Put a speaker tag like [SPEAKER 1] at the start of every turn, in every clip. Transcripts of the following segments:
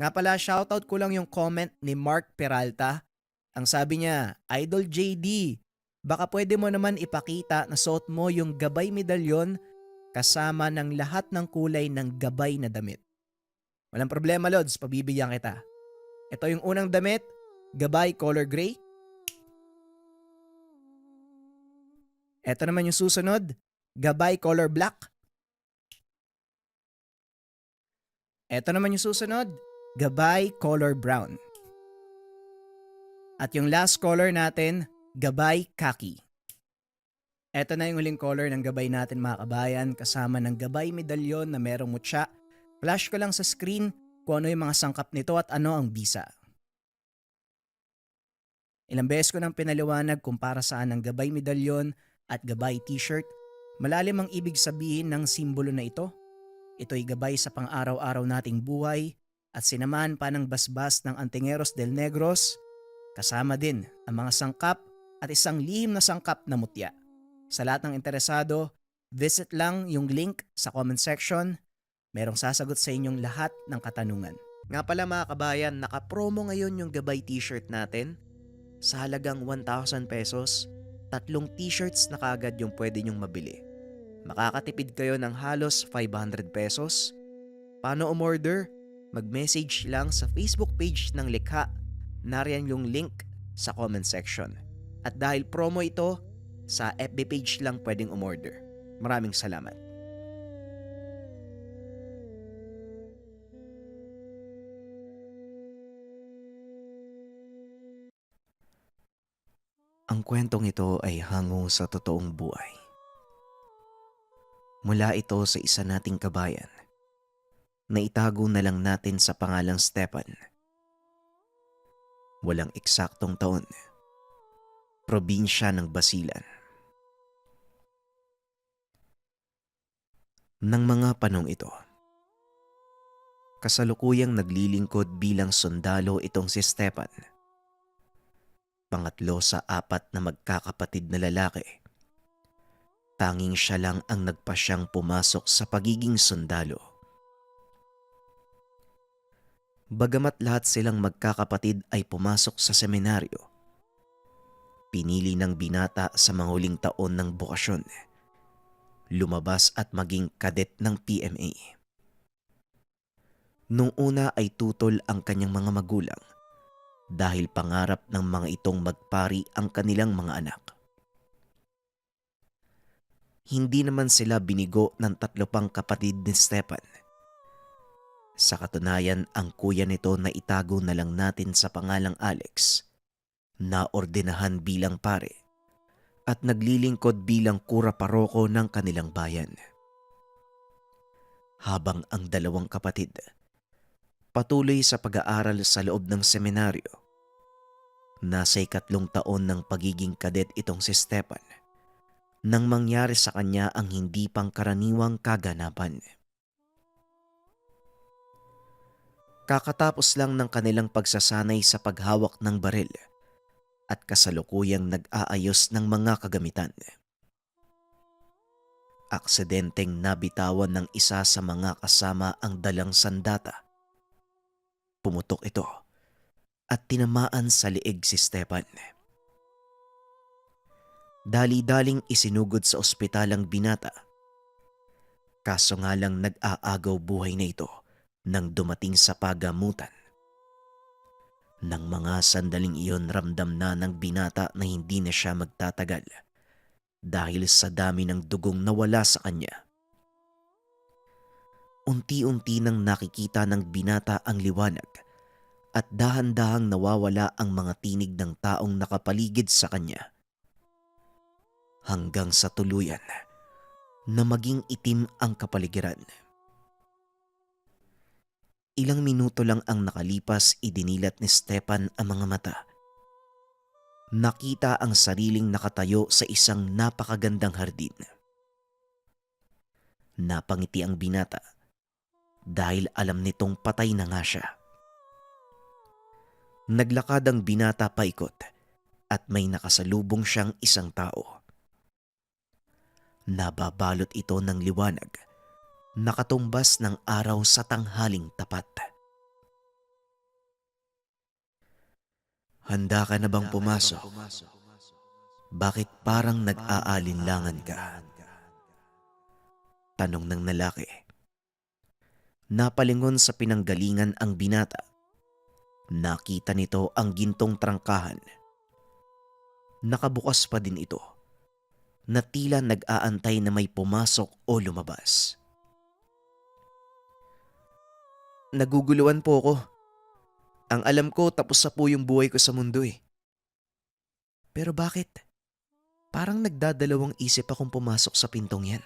[SPEAKER 1] Nga pala, shoutout ko lang yung comment ni Mark Peralta. Ang sabi niya, Idol JD, baka pwede mo naman ipakita na suot mo yung gabay medalyon kasama ng lahat ng kulay ng gabay na damit. Walang problema, Lods, pabibigyan kita. Ito yung unang damit, gabay color gray. Ito naman yung susunod, gabay color black. Ito naman yung susunod, gabay color brown. At yung last color natin, gabay khaki. Ito na yung huling color ng gabay natin mga kabayan kasama ng gabay medalyon na merong mutya. Flash ko lang sa screen kung ano yung mga sangkap nito at ano ang bisa. Ilang beses ko nang pinaliwanag kung para saan ang gabay medalyon at gabay t-shirt. Malalim ang ibig sabihin ng simbolo na ito. Ito'y gabay sa pang-araw-araw nating buhay at sinamaan pa ng basbas ng Antingeros del Negros. Kasama din ang mga sangkap at isang lihim na sangkap na mutya. Sa lahat ng interesado, visit lang yung link sa comment section. Merong sasagot sa inyong lahat ng katanungan. Nga pala mga kabayan, naka-promo ngayon yung gabay t-shirt natin. Sa halagang 1,000 pesos, 3 t-shirts na kaagad yung pwede nyong mabili. Makakatipid kayo ng halos 500 pesos. Paano umorder? Mag-message lang sa Facebook page ng Likha. Nariyan yung link sa comment section. At dahil promo ito, sa FB page lang pwedeng umorder. Maraming salamat. Ang kwentong ito ay hango sa totoong buhay. Mula ito sa isa nating kabayan na itago na lang natin sa pangalang Stepan. Walang eksaktong taon. Probinsya ng Basilan. Nang mga panong ito, kasalukuyang naglilingkod bilang sundalo itong si Stepan. Pangatlo sa 4 na magkakapatid na lalaki. Tanging siya lang ang nagpasyang pumasok sa pagiging sundalo. Bagamat lahat silang magkakapatid ay pumasok sa seminaryo, pinili ng binata sa mga huling taon ng bokasyon, lumabas at maging kadet ng PMA. Nung una ay tutol ang kanyang mga magulang dahil pangarap ng mga itong magpari ang kanilang mga anak. Hindi naman sila binigo ng 3 pang kapatid ni Stepan. Sa katunayan, ang kuya nito na itago na lang natin sa pangalang Alex, na ordinahan bilang pare at naglilingkod bilang kura paroko ng kanilang bayan. Habang ang 2 kapatid patuloy sa pag-aaral sa loob ng seminaryo, nasa 3 taon ng pagiging kadet itong si Stepan nang mangyari sa kanya ang hindi pangkaraniwang kaganapan. Kakatapos lang ng kanilang pagsasanay sa paghawak ng baril at kasalukuyang nag-aayos ng mga kagamitan. Aksidenteng nabitawan ng isa sa mga kasama ang dalang sandata. Pumutok ito at tinamaan sa leeg si Stepan. Dali-daling isinugod sa ospital ang binata. Kaso nga lang nag-aagaw buhay na ito nang dumating sa pagamutan. Nang mga sandaling iyon, ramdam na ng binata na hindi na siya magtatagal dahil sa dami ng dugong nawala sa kanya. Unti-unti nang nakikita ng binata ang liwanag at dahan-dahang nawawala ang mga tinig ng taong nakapaligid sa kanya. Hanggang sa tuluyan na maging itim ang kapaligiran. Ilang minuto lang ang nakalipas, idinilat ni Stepan ang mga mata. Nakita ang sariling nakatayo sa isang napakagandang hardin. Napangiti ang binata dahil alam nitong patay na nga siya. Naglakad ang binata paikot at may nakasalubong siyang isang tao. Nababalot ito ng liwanag, nakatumbas ng araw sa tanghaling tapat.
[SPEAKER 2] Handa ka na bang pumasok? Bakit parang nag-aalinlangan ka? Tanong ng lalaki. Napalingon sa pinanggalingan ang binata. Nakita nito ang gintong trangkahan. Nakabukas pa din ito, na tila nag-aantay na may pumasok o lumabas. Naguguluhan po ako. Ang alam ko, tapos na po yung buhay ko sa mundo eh. Pero bakit? Parang nagdadalawang isip akong pumasok sa pintong yan.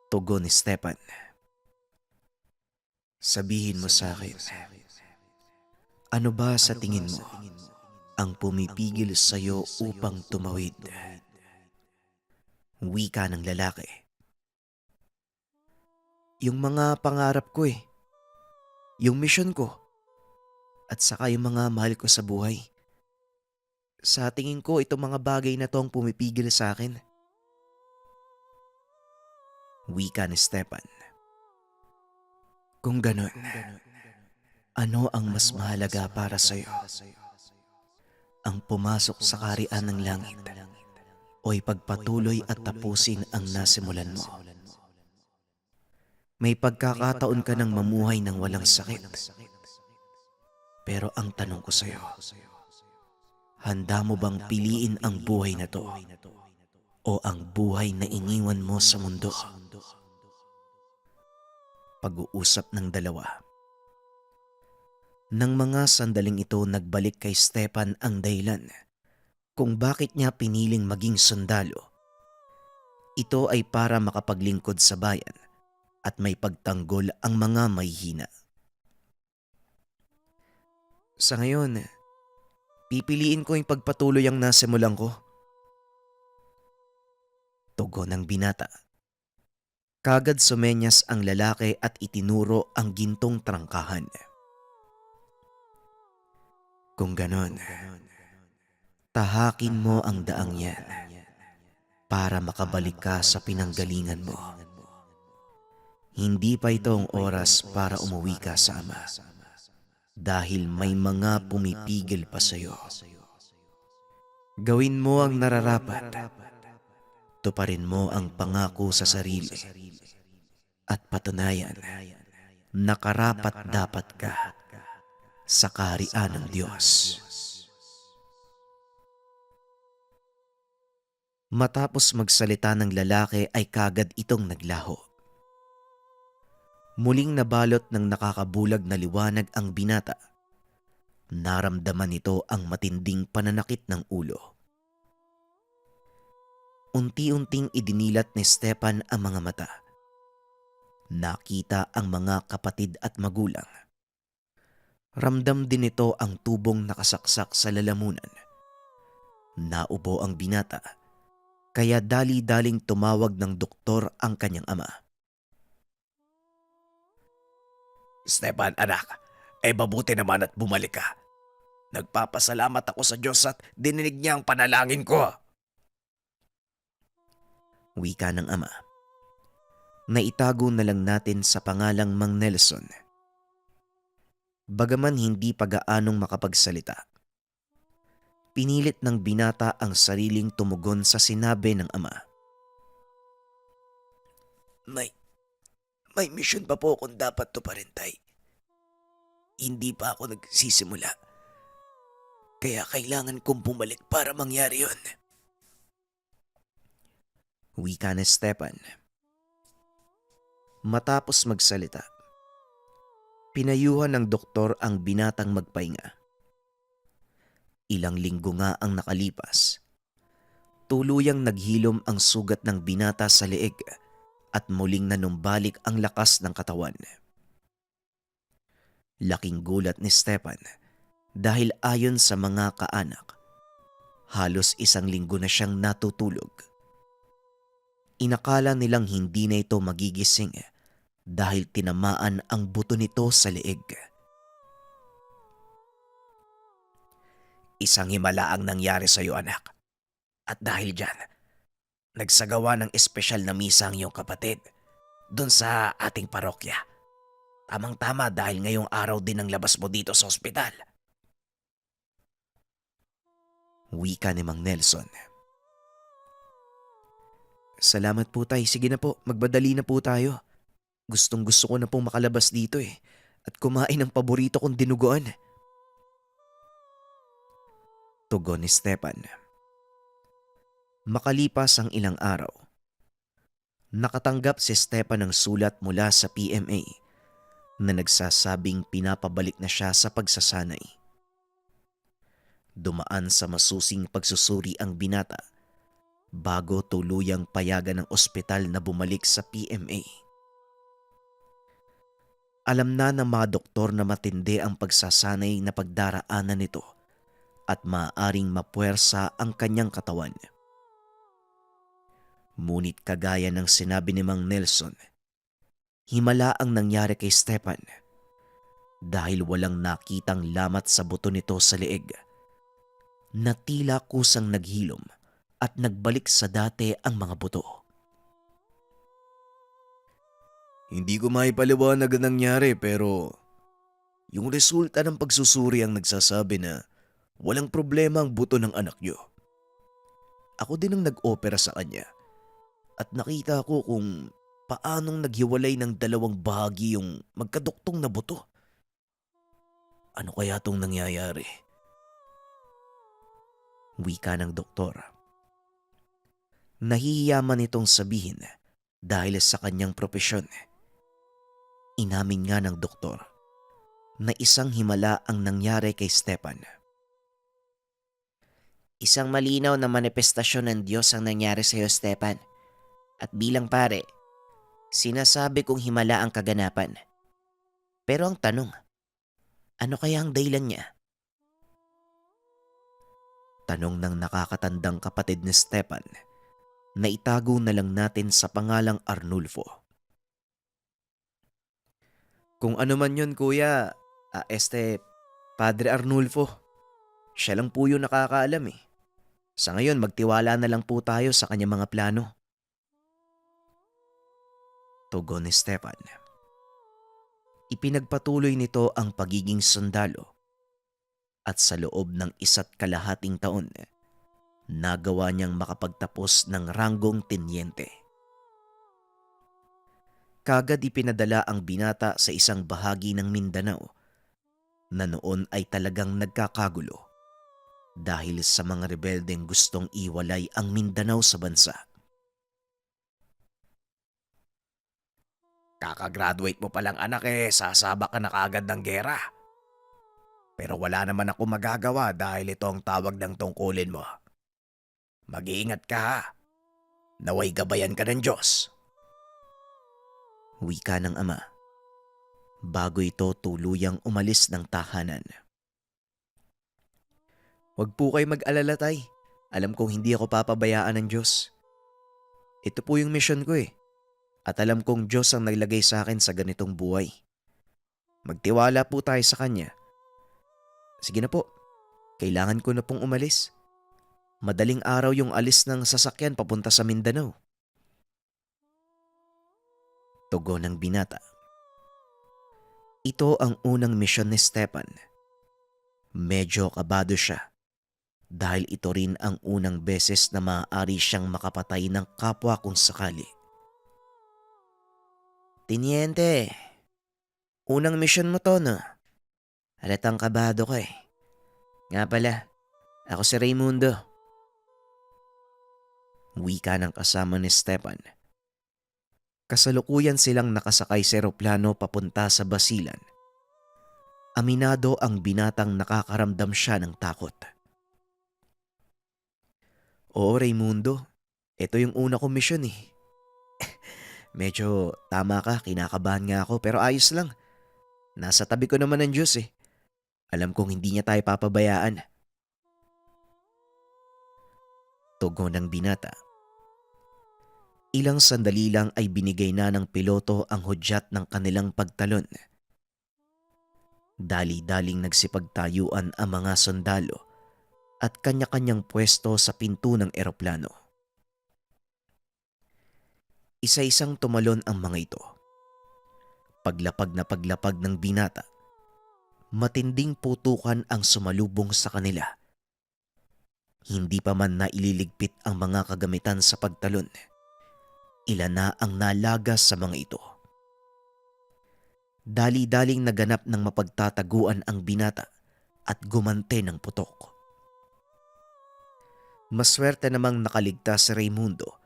[SPEAKER 2] Tugon ni Stepan. Sabihin mo sa akin, ano ba sa tingin mo ang pumipigil sa'yo upang tumawid? Wika ng lalaki. Yung mga pangarap ko eh. Yung mission ko. At saka yung mga mahal ko sa buhay. Sa tingin ko, itong mga bagay na to ang pumipigil sa akin. Wika ni Stepan. Kung ganon, ano ang mas mahalaga para sa'yo? Ang pumasok sa kaharian ng langit o ipagpatuloy at tapusin ang nasimulan mo? May pagkakataon ka ng mamuhay ng walang sakit. Pero ang tanong ko sa'yo, handa mo bang piliin ang buhay na to o ang buhay na iniwan mo sa mundo? Pag-uusap ng dalawa. Nang mga sandaling ito, nagbalik kay Stepan ang dahilan kung bakit niya piniling maging sundalo. Ito ay para makapaglingkod sa bayan at may pagtanggol ang mga mahihina. Sa ngayon, pipiliin ko yung pagpatuloy ang nasimulan ko. Tugon ng binata. Kagad sumenyas ang lalaki at itinuro ang gintong trangkahan. Kung ganon, tahakin mo ang daang yan para makabalik ka sa pinanggalingan mo. Hindi pa ito ang oras para umuwi ka sa ama dahil may mga pumipigil pa sa'yo. Gawin mo ang nararapat. Tuparin mo ang pangako sa sarili at patunayan na karapat dapat ka sa kaharian ng Diyos. Matapos magsalita ng lalaki ay kagad itong naglaho. Muling nabalot ng nakakabulag na liwanag ang binata. Naramdaman nito ang matinding pananakit ng ulo. Unti-unting idinilat ni Stepan ang mga mata. Nakita ang mga kapatid at magulang. Ramdam din nito ang tubong nakasaksak sa lalamunan. Naubo ang binata, kaya dali-daling tumawag ng doktor ang kanyang ama. Stepan, anak, mabuti naman at bumalik ka. Nagpapasalamat ako sa Diyos at dininig niya ang panalangin ko. Wika ng ama. Naitago na lang natin sa pangalang Mang Nelson. Bagaman hindi pa gaanong makapagsalita, pinilit ng binata ang sariling tumugon sa sinabi ng ama. May mission pa po kung dapat tuparin, tay. Hindi pa ako nagsisimula. Kaya kailangan kong bumalik para mangyari yun. Wika ni Stepan. Matapos magsalita, pinayuhan ng doktor ang binatang magpahinga. Ilang linggo nga ang nakalipas. Tuluyang naghilom ang sugat ng binata sa leeg at muling nanumbalik ang lakas ng katawan. Laking gulat ni Stepan dahil ayon sa mga kaanak, halos 1 linggo na siyang natutulog. Inakala nilang hindi na ito magigising dahil tinamaan ang buto nito sa leeg. Isang himala ang nangyari sa iyo, anak. At dahil dyan, nagsagawa ng espesyal na misa ang iyong kapatid doon sa ating parokya. Tamang-tama dahil ngayong araw din ang labas mo dito sa ospital. Wika ni Mang Nelson. Salamat po tay, sige na po, magbadali na po tayo. Gustong gusto ko na pong makalabas dito at kumain ng paborito kong dinuguan. Tugon ni Stepan. Makalipas ang ilang araw, nakatanggap si Stepan ng sulat mula sa PMA na nagsasabing pinapabalik na siya sa pagsasanay. Dumaan sa masusing pagsusuri ang binata bago tuluyang payagan ng ospital na bumalik sa PMA. Alam na ng mga doktor na matindi ang pagsasanay na pagdaraanan nito at maaaring mapuwersa ang kanyang katawan. Ngunit kagaya ng sinabi ni Mang Nelson, himala ang nangyari kay Stepan dahil walang nakitang lamat sa buto nito sa leeg na tila kusang naghilom at nagbalik sa dati ang mga buto. Hindi ko maipaliwanag ang nangyari pero yung resulta ng pagsusuri ang nagsasabi na walang problema ang buto ng anak niyo. Ako din ang nag-opera sa kanya at nakita ko kung paanong naghiwalay ng dalawang bahagi yung magkaduktong na buto. Ano kaya tong nangyayari? Wika ng doktor. Nahihiyaman itong sabihin dahil sa kanyang propesyon. Inamin nga ng doktor na isang himala ang nangyari kay Stepan. Isang malinaw na manifestasyon ng Diyos ang nangyari sa iyo, Stepan. At bilang pare, sinasabi kong himala ang kaganapan. Pero ang tanong, ano kaya ang dahilan niya? Tanong ng nakakatandang kapatid ni Stepan na itago na lang natin sa pangalang Arnulfo. Kung ano man yun kuya, Padre Arnulfo, siya lang po yung nakakaalam eh. Sa ngayon magtiwala na lang po tayo sa kanyang mga plano. Tugon ni Stepan. Ipinagpatuloy nito ang pagiging sundalo at sa loob ng 1.5 taon, nagawa niyang makapagtapos ng ranggong tenyente. Kagad ipinadala ang binata sa isang bahagi ng Mindanao na noon ay talagang nagkakagulo dahil sa mga rebeldeng gustong iwalay ang Mindanao sa bansa. Kakagraduate mo palang anak sasabak ka na kaagad ng gera. Pero wala naman ako magagawa dahil ito ang tawag ng tungkulin mo. Mag-iingat ka ha. Naway gabayan ka ng Diyos. Wika ng ama bago ito tuluyang umalis ng tahanan. Huwag po kayo mag-alala tay. Alam kong hindi ako papabayaan ng Diyos. Ito po yung mission ko At alam kong Diyos ang naglagay sa akin sa ganitong buhay. Magtiwala po tayo sa Kanya. Sige na po, kailangan ko na pong umalis. Madaling araw yung alis ng sasakyan papunta sa Mindanao. Tugon ng binata. Ito ang unang misyon ni Stepan. Medyo kabado siya dahil ito rin ang unang beses na maaari siyang makapatay ng kapwa kung sakali. Tiniente, unang misyon mo to no? Halatang kabado ka Nga pala, ako si Raimundo. Wika ng kasama ni Stepan. Kasalukuyan silang nakasakay sa eroplano papunta sa Basilan. Aminado ang binatang nakakaramdam siya ng takot. Oo Raimundo, ito yung una kong misyon Medyo tama ka, kinakabahan nga ako pero ayos lang. Nasa tabi ko naman ng Diyos Alam kong hindi niya tayo papabayaan. Tugon ng binata. Ilang sandali lang ay binigay na ng piloto ang hudyat ng kanilang pagtalon. Dali-daling nagsipagtayuan ang mga sundalo at kanya-kanyang pwesto sa pinto ng eroplano. Isa-isang tumalon ang mga ito. Paglapag na paglapag ng binata, matinding putukan ang sumalubong sa kanila. Hindi pa man naililigpit ang mga kagamitan sa pagtalon, ilan na ang nalagas sa mga ito. Dali-daling naganap ng mapagtataguan ang binata at gumante ng putok. Maswerte namang nakaligtas si Raimundo,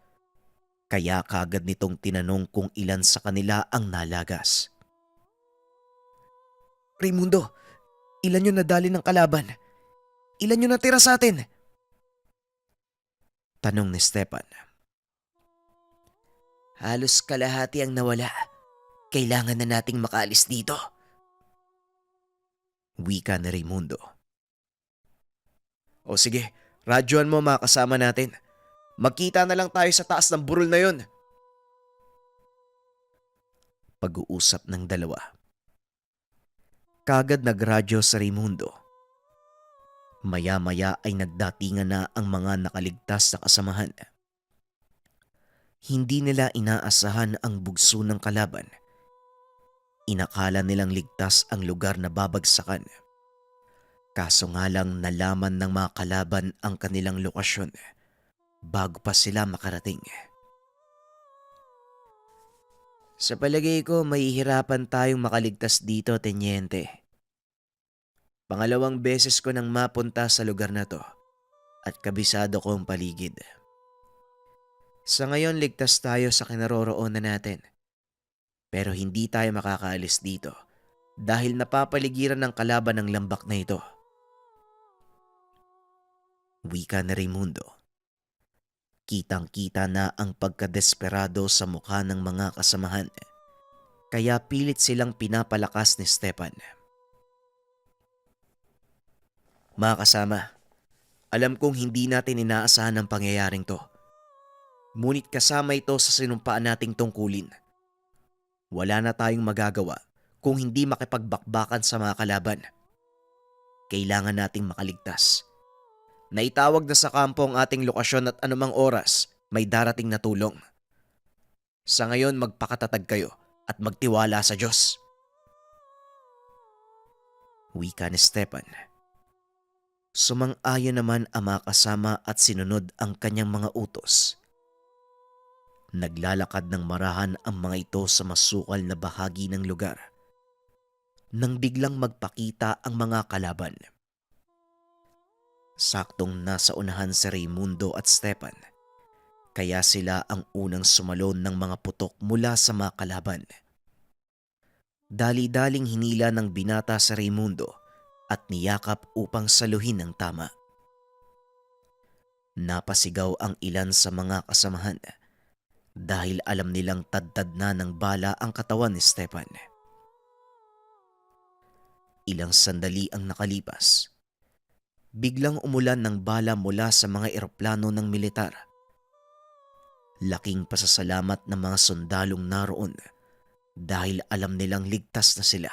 [SPEAKER 2] kaya kaagad nitong tinanong kung ilan sa kanila ang nalagas. Raimundo, ilan yung nadali ng kalaban? Ilan yung natira sa atin? Tanong ni Stepan. Halos kalahati ang nawala. Kailangan na nating makaalis dito. Wika ni Raimundo. O sige, radyoan mo mga kasama natin. Magkita na lang tayo sa taas ng burol na yon. Pag-uusap ng dalawa. Kagad nagradyo sa Raimundo. Maya-maya ay nagdatingan na ang mga nakaligtas na kasamahan. Hindi nila inaasahan ang bugso ng kalaban. Inakala nilang ligtas ang lugar na babagsakan. Kaso nga lang nalaman ng mga kalaban ang kanilang lokasyon bago pa sila makarating. Sa palagay ko, mahihirapan tayong makaligtas dito, Tenyente. Pangalawang beses ko nang mapunta sa lugar na to at kabisado ko ang paligid. Sa ngayon, ligtas tayo sa kinaroroonan natin. Pero hindi tayo makakaalis dito dahil napapaligiran ng kalaban ng lambak na ito. Wika ni Raimundo. Kitang-kita na ang pagkadesperado sa mukha ng mga kasamahan, kaya pilit silang pinapalakas ni Stepan. Mga kasama, alam kong hindi natin inaasahan ang pangyayaring to. Ngunit kasama ito sa sinumpaan nating tungkulin. Wala na tayong magagawa kung hindi makipagbakbakan sa mga kalaban. Kailangan nating makaligtas. Naitawag na sa kampo ang ating lokasyon at anumang oras may darating na tulong. Sa ngayon magpakatatag kayo at magtiwala sa Diyos. Wika ni Stepan. Sumang-ayon naman ang mga kasama at sinunod ang kanyang mga utos. Naglalakad ng marahan ang mga ito sa masukal na bahagi ng lugar nang biglang magpakita ang mga kalaban. Saktong nasa unahan si Raimundo at Stepan, kaya sila ang unang sumalon ng mga putok mula sa mga kalaban. Dali-daling hinila ng binata si Raimundo at niyakap upang saluhin ng tama. Napasigaw ang ilan sa mga kasamahan dahil alam nilang tadtad na ng bala ang katawan ni Stepan. Ilang sandali ang nakalipas. Biglang umulan ng bala mula sa mga eroplano ng militar. Laking pasasalamat ng mga sundalong naroon dahil alam nilang ligtas na sila.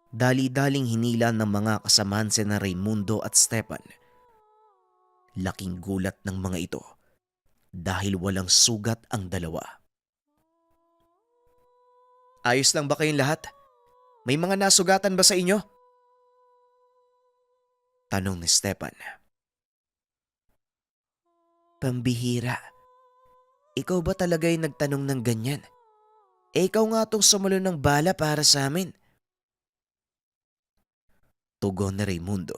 [SPEAKER 2] Dali-daling hinila ng mga kasamahan sina Raimundo at Stepan. Laking gulat ng mga ito dahil walang sugat ang dalawa. Ayos lang ba kayong lahat? May mga nasugatan ba sa inyo? Tanong ni Stepan. Pambihira. Ikaw ba talaga yung nagtanong ng ganyan? Ikaw nga tong sumulo ng bala para sa amin. Tugon ni Raimundo.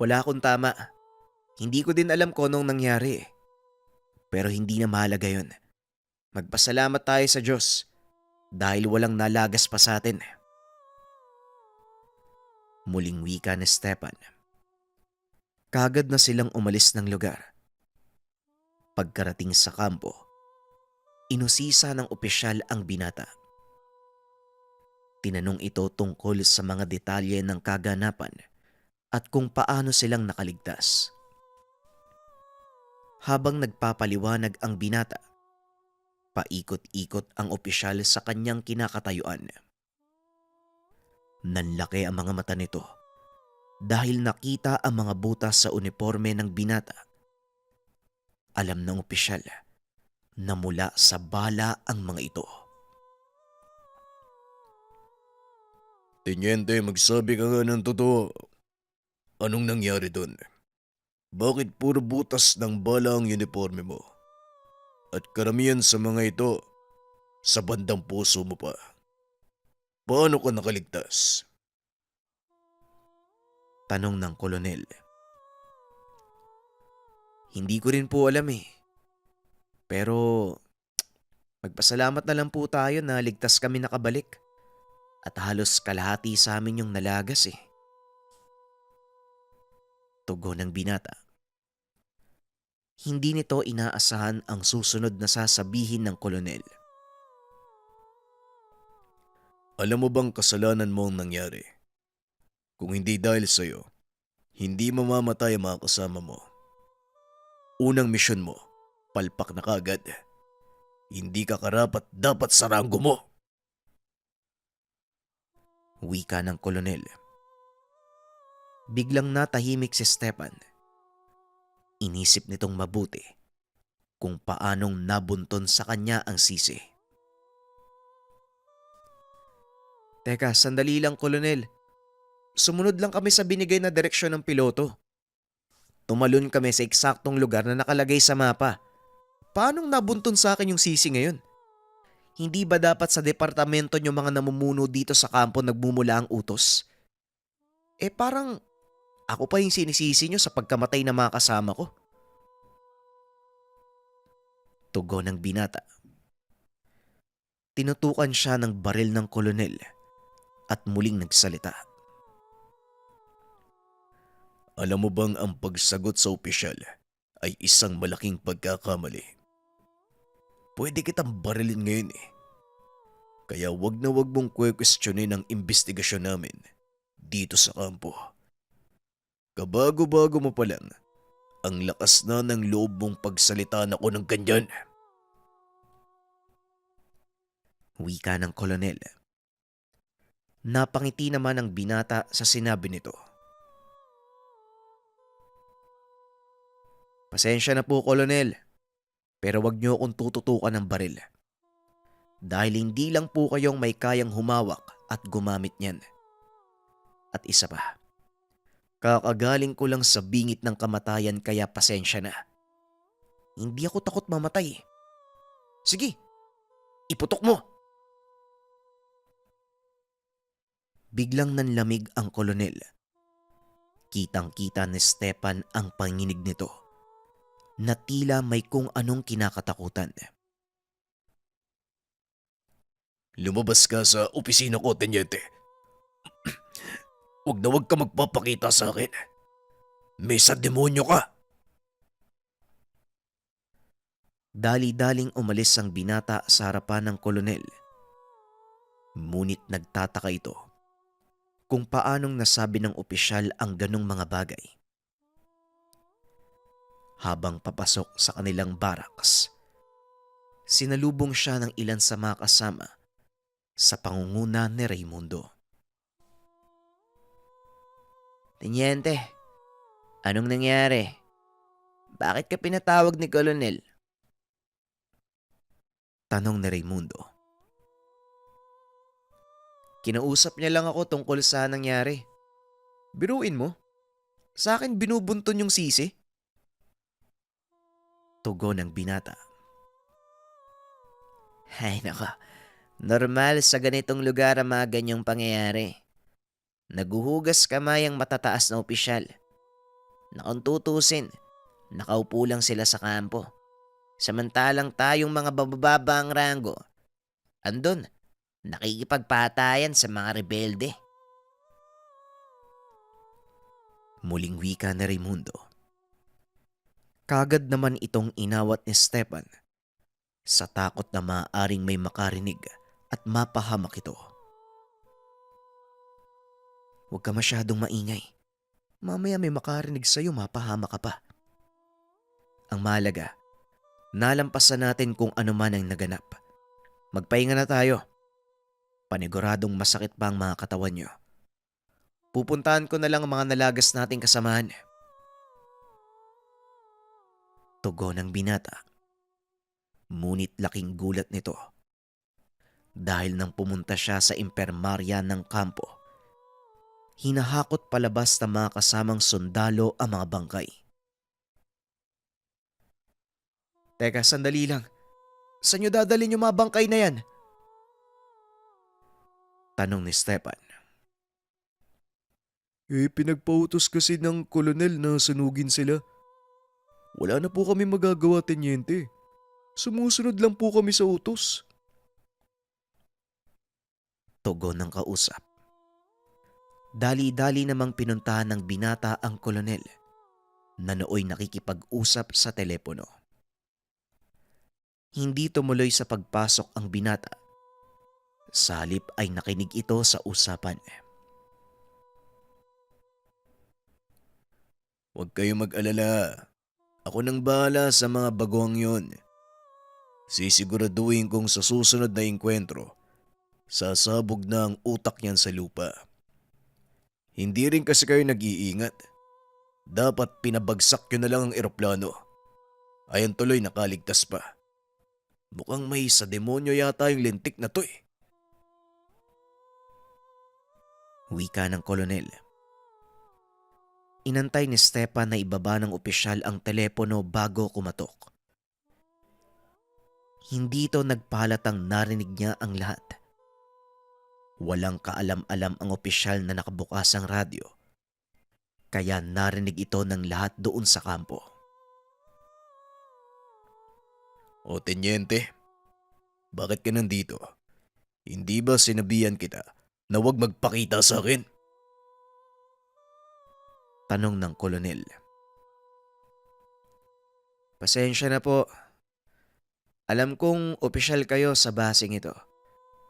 [SPEAKER 2] Wala akong tama. Hindi ko din alam kung anong nangyari. Pero hindi na mahalaga yun. Magpasalamat tayo sa Diyos dahil walang nalagas pa sa atin. Muling wika ni Stepan. Kagad na silang umalis ng lugar. Pagkarating sa kampo, inusisa ng opisyal ang binata. Tinanong ito tungkol sa mga detalye ng kaganapan at kung paano silang nakaligtas. Habang nagpapaliwanag ang binata, paikot-ikot ang opisyal sa kanyang kinakatayuan. Nanlaki ang mga mata nito dahil nakita ang mga butas sa uniforme ng binata. Alam ng opisyal na mula sa bala ang mga ito. Tenyente, magsabi ka nga ng totoo.
[SPEAKER 3] Anong nangyari doon? Bakit puro butas ng bala ang uniforme mo? At karamihan sa mga ito, sa bandang puso mo pa. Paano ka nakaligtas?
[SPEAKER 2] Tanong ng kolonel. Hindi ko rin po alam eh. Pero magpasalamat na lang po tayo na ligtas kami nakabalik. At halos kalahati sa amin yung nalagas eh. Tugon ng binata. Hindi nito inaasahan ang susunod na sasabihin ng kolonel.
[SPEAKER 3] Alam mo bang kasalanan mo ang nangyari? Kung hindi dahil sa'yo, hindi mamamatay ang mga kasama mo. Unang misyon mo, palpak na kagad. Hindi ka karapat dapat sa ranggo mo.
[SPEAKER 2] Wika ng kolonel. Biglang natahimik si Stepan. Inisip nitong mabuti kung paanong nabunton sa kanya ang sisi. Teka, sandali lang kolonel. Sumunod lang kami sa binigay na direksyon ng piloto. Tumalon kami sa eksaktong lugar na nakalagay sa mapa. Paanong nabunton sa akin yung sisi ngayon? Hindi ba dapat sa departamento nyo mga namumuno dito sa kampo nagmumula ang utos? Parang ako pa yung sinisisi nyo sa pagkamatay ng mga kasama ko. Tugon ng binata. Tinutukan siya ng baril ng kolonel at muling nagsalita.
[SPEAKER 3] Alam mo bang ang pagsagot sa opisyal ay isang malaking pagkakamali? Pwede kitang barilin ngayon eh. Kaya wag na wag mong kwestiyonin ang investigasyon namin dito sa kampo. Kabago-bago mo pa lang, ang lakas na ng loob mong pagsalita na ako ng ganyan.
[SPEAKER 2] Wika ng kolonel. Napangiti naman ang binata sa sinabi nito. Pasensya na po kolonel, pero wag niyo akong tututukan ng baril. Dahil hindi lang po kayong may kayang humawak at gumamit niyan. At isa pa, kakagaling ko lang sa bingit ng kamatayan kaya pasensya na. Hindi ako takot mamatay. Sige, iputok mo! Biglang nanlamig ang kolonel. Kitang-kita ni Stepan ang panginig nito na tila may kung anong kinakatakutan.
[SPEAKER 3] Lumabas ka sa opisina ko, Tenyente. Huwag na huwag ka magpapakita sa akin. May sa demonyo ka.
[SPEAKER 2] Dali-daling umalis ang binata sa harapan ng kolonel. Ngunit nagtataka ito kung paanong nasabi ng opisyal ang ganong mga bagay. Habang papasok sa kanilang barracks, sinalubong siya ng ilan sa mga kasama sa pangunguna ni Raimundo. Tenyente, anong nangyari? Bakit ka pinatawag ni Kolonel? Tanong ni Raimundo. Kinausap niya lang ako tungkol sa nangyari. Biruin mo, sa akin binubunton yung sisi. Tugon ng binata. Ay naka, normal sa ganitong lugar ang mga ganyang pangyayari. Naguhugas kamay ang matataas na opisyal. Nakuntutusin, nakaupo lang sila sa kampo. Samantalang tayong mga bababa ang ranggo, andun, nakikipagpatayan sa mga rebelde. Muling wika ni Raimundo. Kagad naman itong inawat ni Stepan sa takot na maaaring may makarinig at mapahamak ito. Huwag ka masyadong maingay. Mamaya may makarinig sa'yo, mapahamak ka pa. Ang mahalaga, nalampasan natin kung ano man ang naganap. Magpahinga na tayo. Paniguradong masakit pa ang mga katawan nyo. Pupuntahan ko na lang ang mga nalagas nating kasamahan. Tugon ng binata. Ngunit laking gulat nito. Dahil nang pumunta siya sa impermarya ng kampo, hinahakot palabas ng mga kasamang sundalo ang mga bangkay. Teka, sandali lang. Saan nyo dadalhin yung mga bangkay na yan? Tanong ni Stepan.
[SPEAKER 3] Pinagpautos kasi ng kolonel na sunugin sila. Wala na po kami magagawa, tenyente. Sumusunod lang po kami sa utos.
[SPEAKER 2] Tugon ng kausap. Dali-dali namang pinuntahan ng binata ang kolonel na nooy nakikipag-usap sa telepono. Hindi tumuloy sa pagpasok ang binata. Sa halip ay nakinig ito sa usapan.
[SPEAKER 3] Huwag kayong mag-alala. Ako nang bahala sa mga baguhang yon. Sisiguraduhin kong sa susunod na engkwentro, sasabog na ang utak niyan sa lupa. Hindi rin kasi kayo nag-iingat. Dapat pinabagsak nyo na lang ang eroplano. Ayan tuloy nakaligtas pa. Mukhang may sa demonyo yata yung lintik na to eh.
[SPEAKER 2] Wika ng kolonel. Inantay ni Stepan na ibaba ng opisyal ang telepono bago kumatok. Hindi ito nagpahalatang narinig niya ang lahat. Walang kaalam-alam ang opisyal na nakabukas ang radyo. Kaya narinig ito ng lahat doon sa kampo.
[SPEAKER 3] O tenyente, bakit ka nandito? Hindi ba sinabihan kita na huwag magpakita sa akin?
[SPEAKER 2] Tanong ng kolonel. Pasensya na po. Alam kong opisyal kayo sa basing ito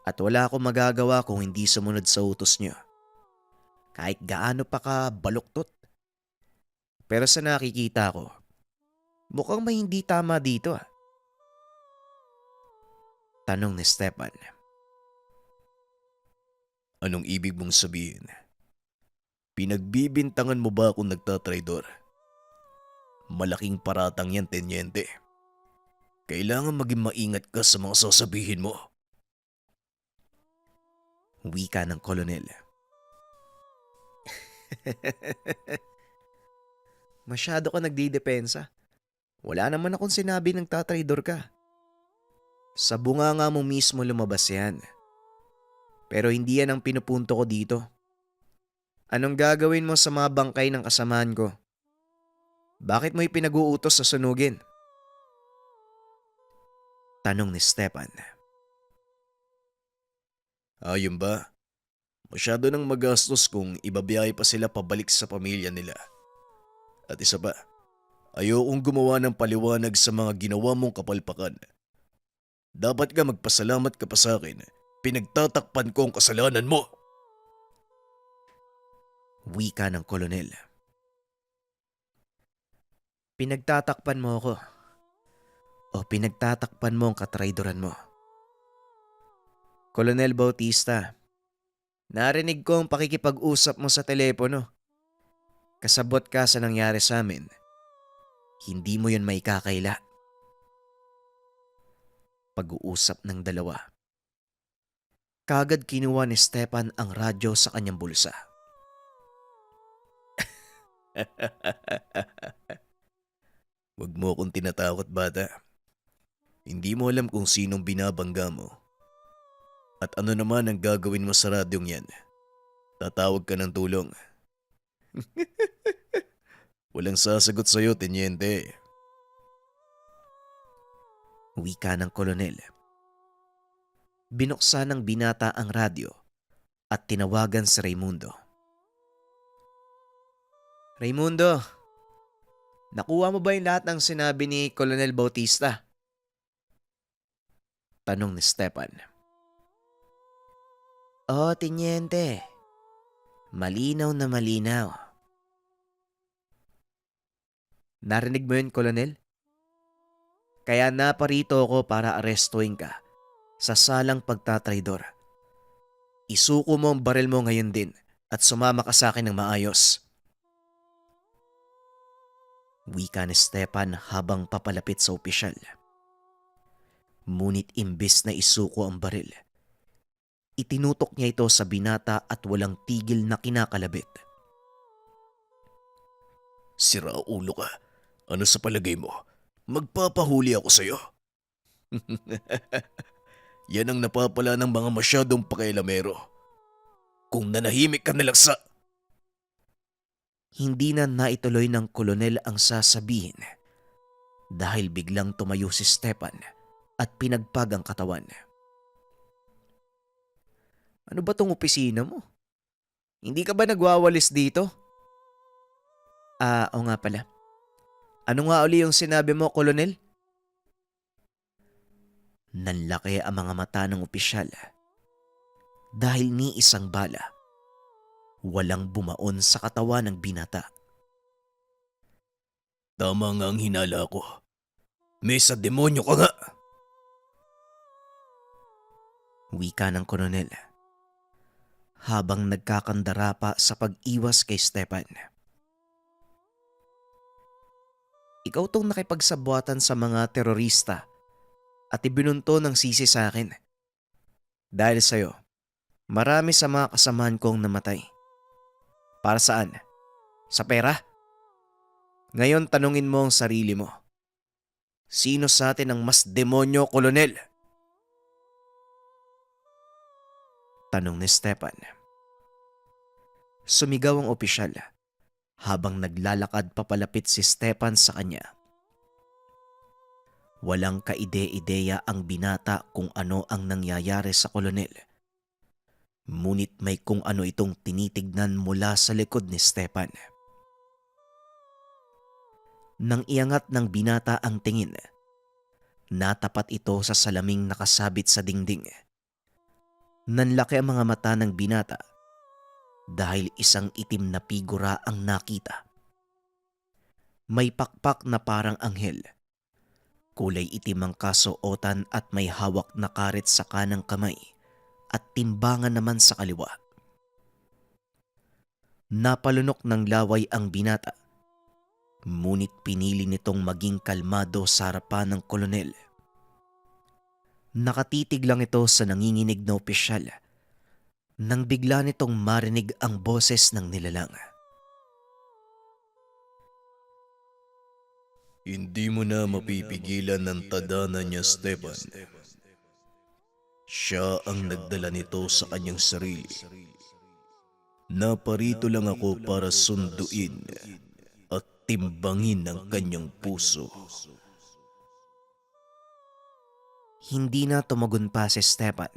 [SPEAKER 2] at wala akong magagawa kung hindi sumunod sa utos niyo. Kahit gaano pa ka baluktot. Pero sa nakikita ko, mukhang may hindi tama dito ah. Tanong ni Stepan.
[SPEAKER 3] Anong ibig mong sabihin? Pinagbibintangan mo ba akong nagtatraidor? Malaking paratang yan, tenyente. Kailangan maging maingat ka sa mga sasabihin mo.
[SPEAKER 2] Wika ng kolonel. Masyado ka nagdidepensa. Wala naman akong sinabi ng tatraidor ka. Sa bunganga mo mismo lumabas yan. Pero hindi yan ang pinupunto ko dito. Anong gagawin mo sa mga bangkay ng kasamaan ko? Bakit mo ipinag-uutos sa sunugin? Tanong ni Stepan.
[SPEAKER 3] Ayun ba? Masyado nang magastos kung ibabiyahe pa sila pabalik sa pamilya nila. At isa pa, ayokong gumawa ng paliwanag sa mga ginawa mong kapalpakan. Dapat ka magpasalamat ka pa sa akin. Pinagtatakpan ko ang kasalanan mo.
[SPEAKER 2] Wika ng kolonel. Pinagtatakpan mo ako. O pinagtatakpan mo ang katraidoran mo. Kolonel Bautista, narinig ko ang pakikipag-usap mo sa telepono. Kasabot ka sa nangyari sa amin. Hindi mo yun maikakaila. Pag-uusap ng dalawa. Kagad kinuha ni Stepan ang radyo sa kanyang bulsa.
[SPEAKER 3] Huwag mo akong tinatakot, bata. Hindi mo alam kung sinong binabangga mo. At ano naman ang gagawin mo sa radyong yan. Tatawag ka ng tulong. Walang sasagot sa'yo, tenyente.
[SPEAKER 2] Wika ng kolonel. Binuksan ng binata ang radyo at tinawagan si Raimundo. Raimundo, nakuha mo ba yung lahat ng sinabi ni Colonel Bautista? Tanong ni Stepan. Oh, tenyente. Malinaw na malinaw. Narinig mo yun, Colonel? Kaya naparito ako para arestuhin ka sa salang pagtatraidor. Isuko mo ang baril mo ngayon din at sumama ka sa akin ng maayos. Wika ni Stepan habang papalapit sa opisyal. Ngunit imbis na isuko ang baril, Itinutok niya ito sa binata at walang tigil na kinakalabit.
[SPEAKER 3] Sira ulo ka. Ano sa palagay mo? Magpapahuli ako sa'yo. Yan ang napapala ng mga masyadong pakialamero. Kung nanahimik ka na lang sa...
[SPEAKER 2] Hindi na naituloy ng kolonel ang sasabihin dahil biglang tumayo si Stepan at pinagpag ang katawan. Ano ba tong opisina mo? Hindi ka ba nagwawalis dito? O nga pala. Ano nga uli yung sinabi mo, kolonel? Nanlaki ang mga mata ng opisyal dahil ni isang bala walang bumaon sa katawan ng binata.
[SPEAKER 3] Tama nga ang hinala ko. May sa demonyo ka nga.
[SPEAKER 2] Wika ng kolonel habang nagkakandara pa sa pag-iwas kay Stepan. Ikaw tong nakipagsabuatan sa mga terorista at ibinunto ng sisi sa akin. Dahil sa'yo, marami sa mga kasamahan kong namatay. Para saan? Sa pera? Ngayon tanungin mo ang sarili mo. Sino sa atin ang mas demonyo, kolonel? Tanong ni Stepan. Sumigaw ang opisyal habang naglalakad papalapit si Stepan sa kanya. Walang kaide-ideya ang binata kung ano ang nangyayari sa kolonel. Ngunit may kung ano itong tinitignan mula sa likod ni Stepan. Nang iangat ng binata ang tingin, natapat ito sa salaming nakasabit sa dingding. Nanlaki ang mga mata ng binata dahil isang itim na figura ang nakita. May pakpak na parang anghel. Kulay itim ang kasuotan at may hawak na karet sa kanang kamay at timbangan naman sa kaliwa. Napalunok ng laway ang binata, ngunit pinili nitong maging kalmado sa harapan ng kolonel. Nakatitig lang ito sa nanginginig na opisyal nang bigla nitong marinig ang boses ng nilalang.
[SPEAKER 3] Hindi mo na mapipigilan ng tadhana niya, Stepan. Siya ang nagdala nito sa kanyang sarili. Naparito lang ako para sunduin at timbangin ang kanyang puso.
[SPEAKER 2] Hindi na tumagon pa si Stepan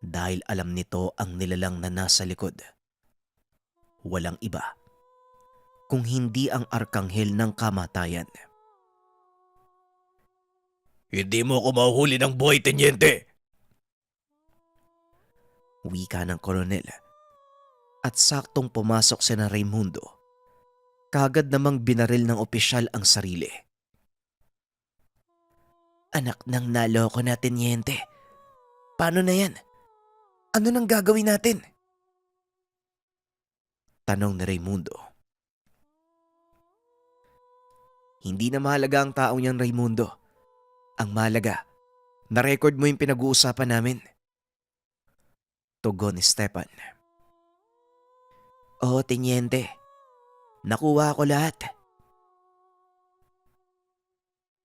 [SPEAKER 2] dahil alam nito ang nilalang na nasa likod. Walang iba kung hindi ang arkanghel ng kamatayan.
[SPEAKER 3] Hindi mo ako mahuhuli ng buhay, tenyente!
[SPEAKER 2] Wika ng kolonel. At saktong pumasok si na Raimundo, kagad namang binaril ng opisyal ang sarili. Anak ng naloko na, tenyente. Paano na yan? Ano nang gagawin natin? Tanong ni Raimundo. Hindi na mahalaga ang taong yan, Raimundo. Ang mahalaga, na-record mo yung pinag-uusapan namin. Tugon ni Stepan. Oo, tenyente. Nakuha ko lahat.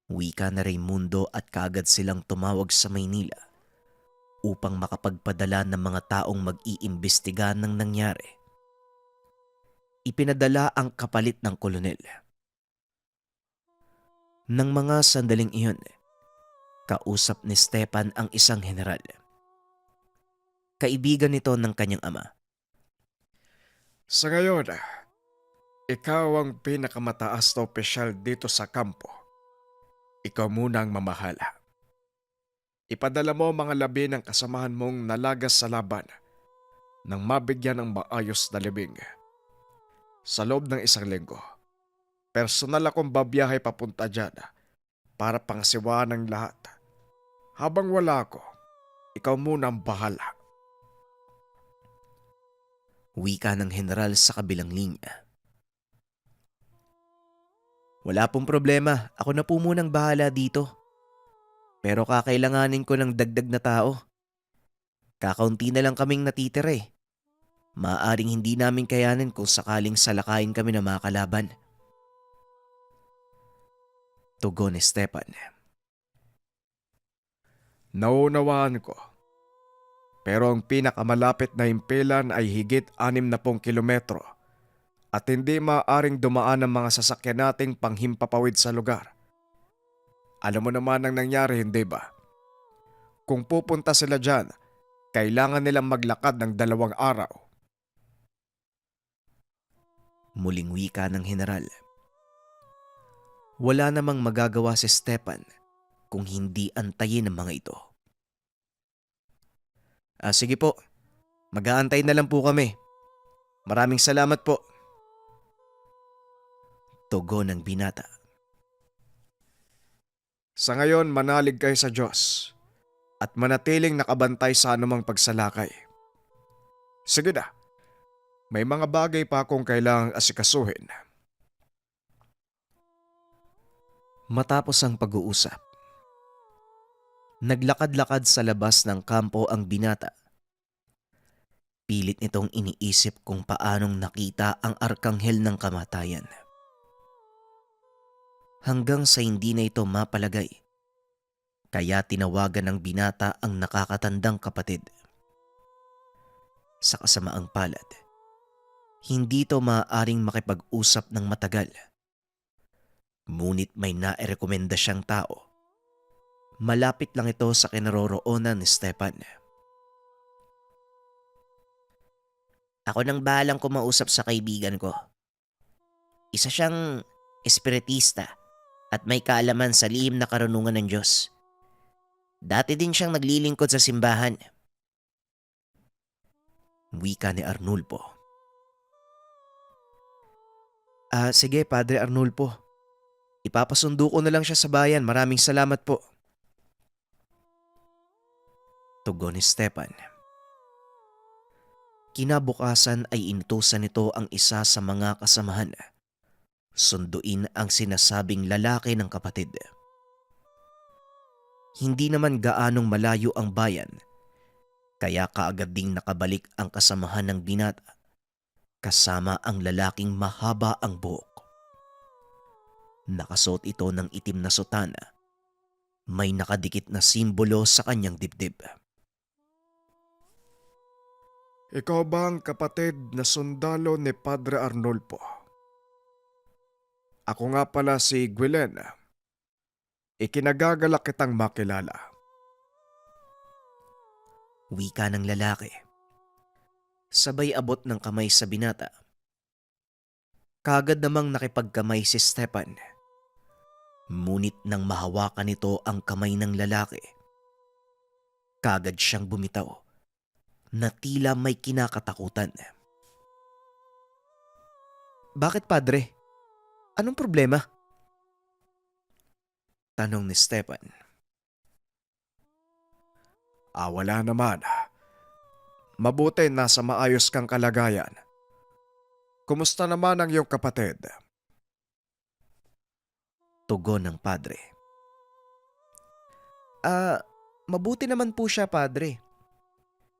[SPEAKER 2] Wika na Raimundo at kaagad silang tumawag sa Maynila upang makapagpadala ng mga taong mag-iimbestiga ng nangyari. Ipinadala ang kapalit ng kolonel. Nang mga sandaling iyon, kausap ni Stepan ang isang general. Kaibigan nito ng kanyang ama.
[SPEAKER 4] Sa ngayon, ikaw ang pinakamataas na opisyal dito sa kampo. Ikaw muna ang mamahala. Ipadala mo ang mga labi ng kasamahan mong nalagas sa laban nang mabigyan ng maayos na libing. Sa loob ng 1 linggo, personal akong babiyahe papunta dyan para pangasiwaan ng lahat. Habang wala ako, ikaw muna ang bahala.
[SPEAKER 2] Wika ng general sa kabilang linya. Wala pong problema, ako na po munang bahala dito. Pero kakailanganin ko ng dagdag na tao. Kakaunti na lang kaming natitira eh. Maaaring hindi namin kayanin kung sakaling salakayin kami ng mga kalaban. Tugon ni Stepan.
[SPEAKER 4] Naunawaan ko. Pero ang pinakamalapit na himpilan ay higit 60 kilometro at hindi maaaring dumaan ang mga sasakyan nating panghimpapawid sa lugar. Alam mo naman ang nangyari, hindi ba? Kung pupunta sila dyan, kailangan nilang maglakad ng 2 araw.
[SPEAKER 2] Muling wika ng General. Wala namang magagawa si Stepan kung hindi antayin ang mga ito. Sige po, mag-aantay na lang po kami. Maraming salamat po. Tugon ng binata.
[SPEAKER 4] Sa ngayon, manalig kayo sa Diyos at manatiling nakabantay sa anumang pagsalakay. Sige na, may mga bagay pa akong kailangang asikasuhin.
[SPEAKER 2] Matapos ang pag-uusap, naglakad-lakad sa labas ng kampo ang binata. Pilit nitong iniisip kung paanong nakita ang arkanghel ng kamatayan. Hanggang sa hindi na ito mapalagay, kaya tinawagan ng binata ang nakakatandang kapatid. Sa kasamaang palad, hindi ito maaaring makipag-usap ng matagal. Ngunit may nairekomenda siyang tao. Malapit lang ito sa kinaroroonan ni Stepan. Ako nang bahalang kumausap sa kaibigan ko. Isa siyang espiritista at may kaalaman sa lihim na karunungan ng Diyos. Dati din siyang naglilingkod sa simbahan. Wika ni Arnulfo. Sige, Padre Arnulfo. Ipapasundo ko na lang siya sa bayan. Maraming salamat po. Tugon ni Stepan. Kinabukasan ay inutusan nito ang isa sa mga kasamahan. Sunduin ang sinasabing lalaki ng kapatid. Hindi naman gaanong malayo ang bayan, kaya kaagad ding nakabalik ang kasamahan ng binata, kasama ang lalaking mahaba ang buhok. Nakasuot ito ng itim na sutana. May nakadikit na simbolo sa kanyang dibdib.
[SPEAKER 4] Ikaw ba ang kapatid na sundalo ni Padre Arnulfo? Ako nga pala si Gwilyn. Ikinagagalak kitang makilala.
[SPEAKER 2] Wika ng lalaki. Sabay abot ng kamay sa binata. Kagad namang nakipagkamay si Stepan. Ngunit nang mahawakan nito ang kamay ng lalaki, kagad siyang bumitaw na tila may kinakatakutan. Bakit, Padre? Anong problema? Tanong ni Stepan.
[SPEAKER 4] Wala naman. Mabuti nasa maayos kang kalagayan. Kumusta naman ang iyong kapatid?
[SPEAKER 2] Tugon ng padre. Mabuti naman po siya, Padre.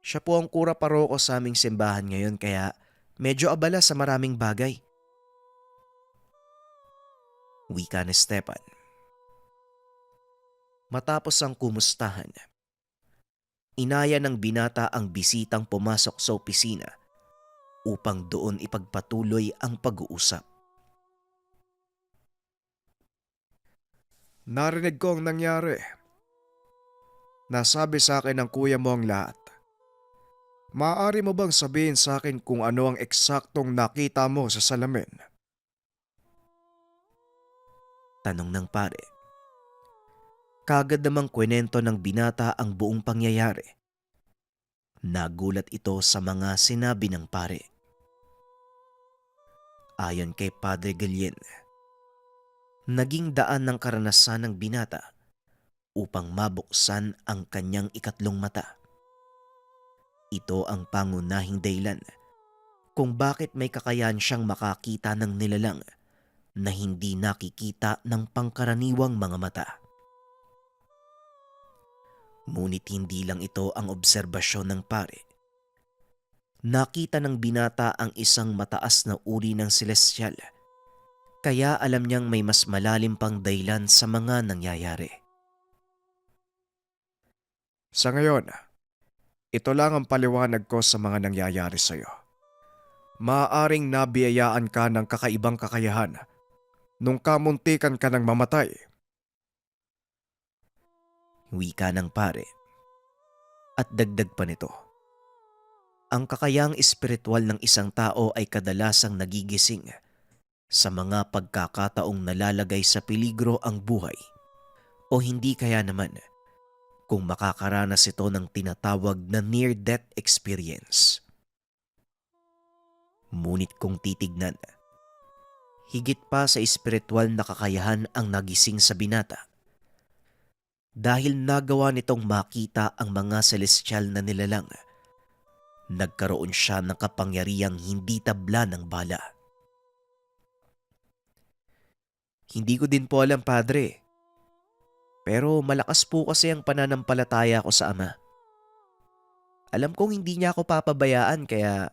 [SPEAKER 2] Siya po ang kura paroko sa aming simbahan ngayon kaya medyo abala sa maraming bagay. Wika ni Stepan. Matapos ang kumustahan, inaya ng binata ang bisitang pumasok sa opisina upang doon ipagpatuloy ang pag-uusap.
[SPEAKER 4] Narinig ko ang nangyari. Nasabi sa akin ng kuya mo ang lahat. Maaari mo bang sabihin sa akin kung ano ang eksaktong nakita mo sa salamin?
[SPEAKER 2] Tanong ng pare. Kagad namang kwento ng binata ang buong pangyayari. Nagulat ito sa mga sinabi ng pare. Ayon kay Padre Guillen, naging daan ng karanasan ng binata upang mabuksan ang kanyang ikatlong mata. Ito ang pangunahing dahilan kung bakit may kakayahan siyang makakita ng nilalang na hindi nakikita ng pangkaraniwang mga mata. Ngunit hindi lang ito ang obserbasyon ng pare. Nakita ng binata ang isang mataas na uri ng celestial, kaya alam niyang may mas malalim pang dahilan sa mga nangyayari.
[SPEAKER 4] Sa ngayon, ito lang ang paliwanag ko sa mga nangyayari sa iyo. Maaaring nabiyayaan ka ng kakaibang kakayahan nung kamuntikan ka ng mamatay.
[SPEAKER 2] Wika ng pare. At dagdag pa nito, ang kakayahang espiritual ng isang tao ay kadalasang nagigising sa mga pagkakataong nalalagay sa peligro ang buhay, o hindi kaya naman kung makakaranas ito ng tinatawag na near-death experience. Ngunit kung titignan, higit pa sa espiritual na kakayahan ang nagising sa binata, dahil nagawa nitong makita ang mga celestial na nilalang, nagkaroon siya ng kapangyarihang hindi tabla ng bala. Hindi ko din po alam, Padre. Pero malakas po kasi ang pananampalataya ko sa Ama. Alam kong hindi niya ako papabayaan, kaya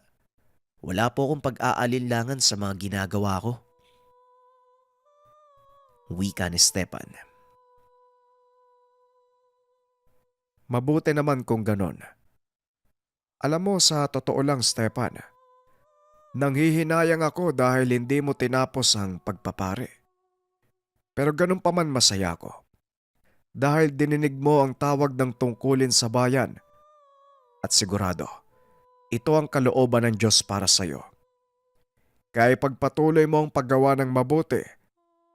[SPEAKER 2] wala po akong pag-aalinlangan sa mga ginagawa ko. Wika ni Stepan.
[SPEAKER 4] Mabuti naman kung ganon. Alam mo, sa totoo lang, Stepan, nanghihinayang ako dahil hindi mo tinapos ang pagpapare. Pero ganun pa man masaya ko. Dahil dininig mo ang tawag ng tungkulin sa bayan. At sigurado, ito ang kalooban ng Diyos para sa iyo. Kaya pagpatuloy mo ang paggawa ng mabuti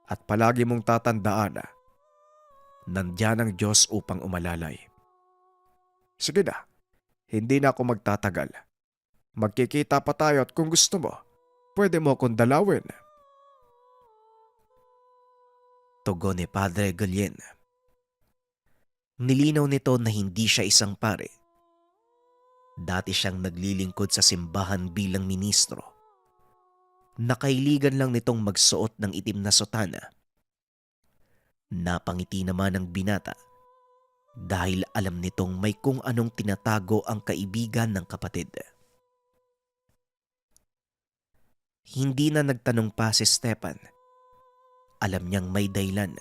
[SPEAKER 4] at palagi mong tatandaan na nandiyan ang Diyos upang umalalay. Sige na, hindi na ako magtatagal. Magkikita pa tayo at kung gusto mo, pwede mo akong dalawin.
[SPEAKER 2] Tugon ni Padre Gulien. Nilinaw nito na hindi siya isang pare. Dati siyang naglilingkod sa simbahan bilang ministro. Nakailigan lang nitong magsuot ng itim na sotana. Napangiti naman ang binata dahil alam nitong may kung anong tinatago ang kaibigan ng kapatid. Hindi na nagtanong pa si Stepan. Alam niyang may dahilan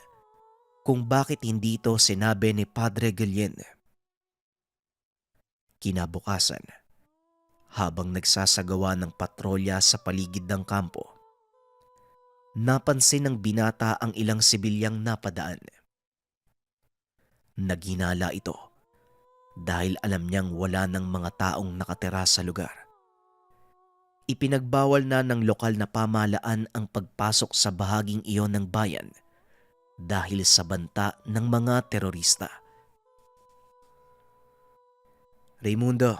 [SPEAKER 2] kung bakit hindi ito sinabi ni Padre Gulien. Kinabukasan, habang nagsasagawa ng patrolya sa paligid ng kampo, napansin ng binata ang ilang sibilyang napadaan. Naghinala ito dahil alam niyang wala ng mga taong nakatira sa lugar. Ipinagbawal na ng lokal na pamahalaan ang pagpasok sa bahaging iyon ng bayan dahil sa banta ng mga terorista. Raimundo,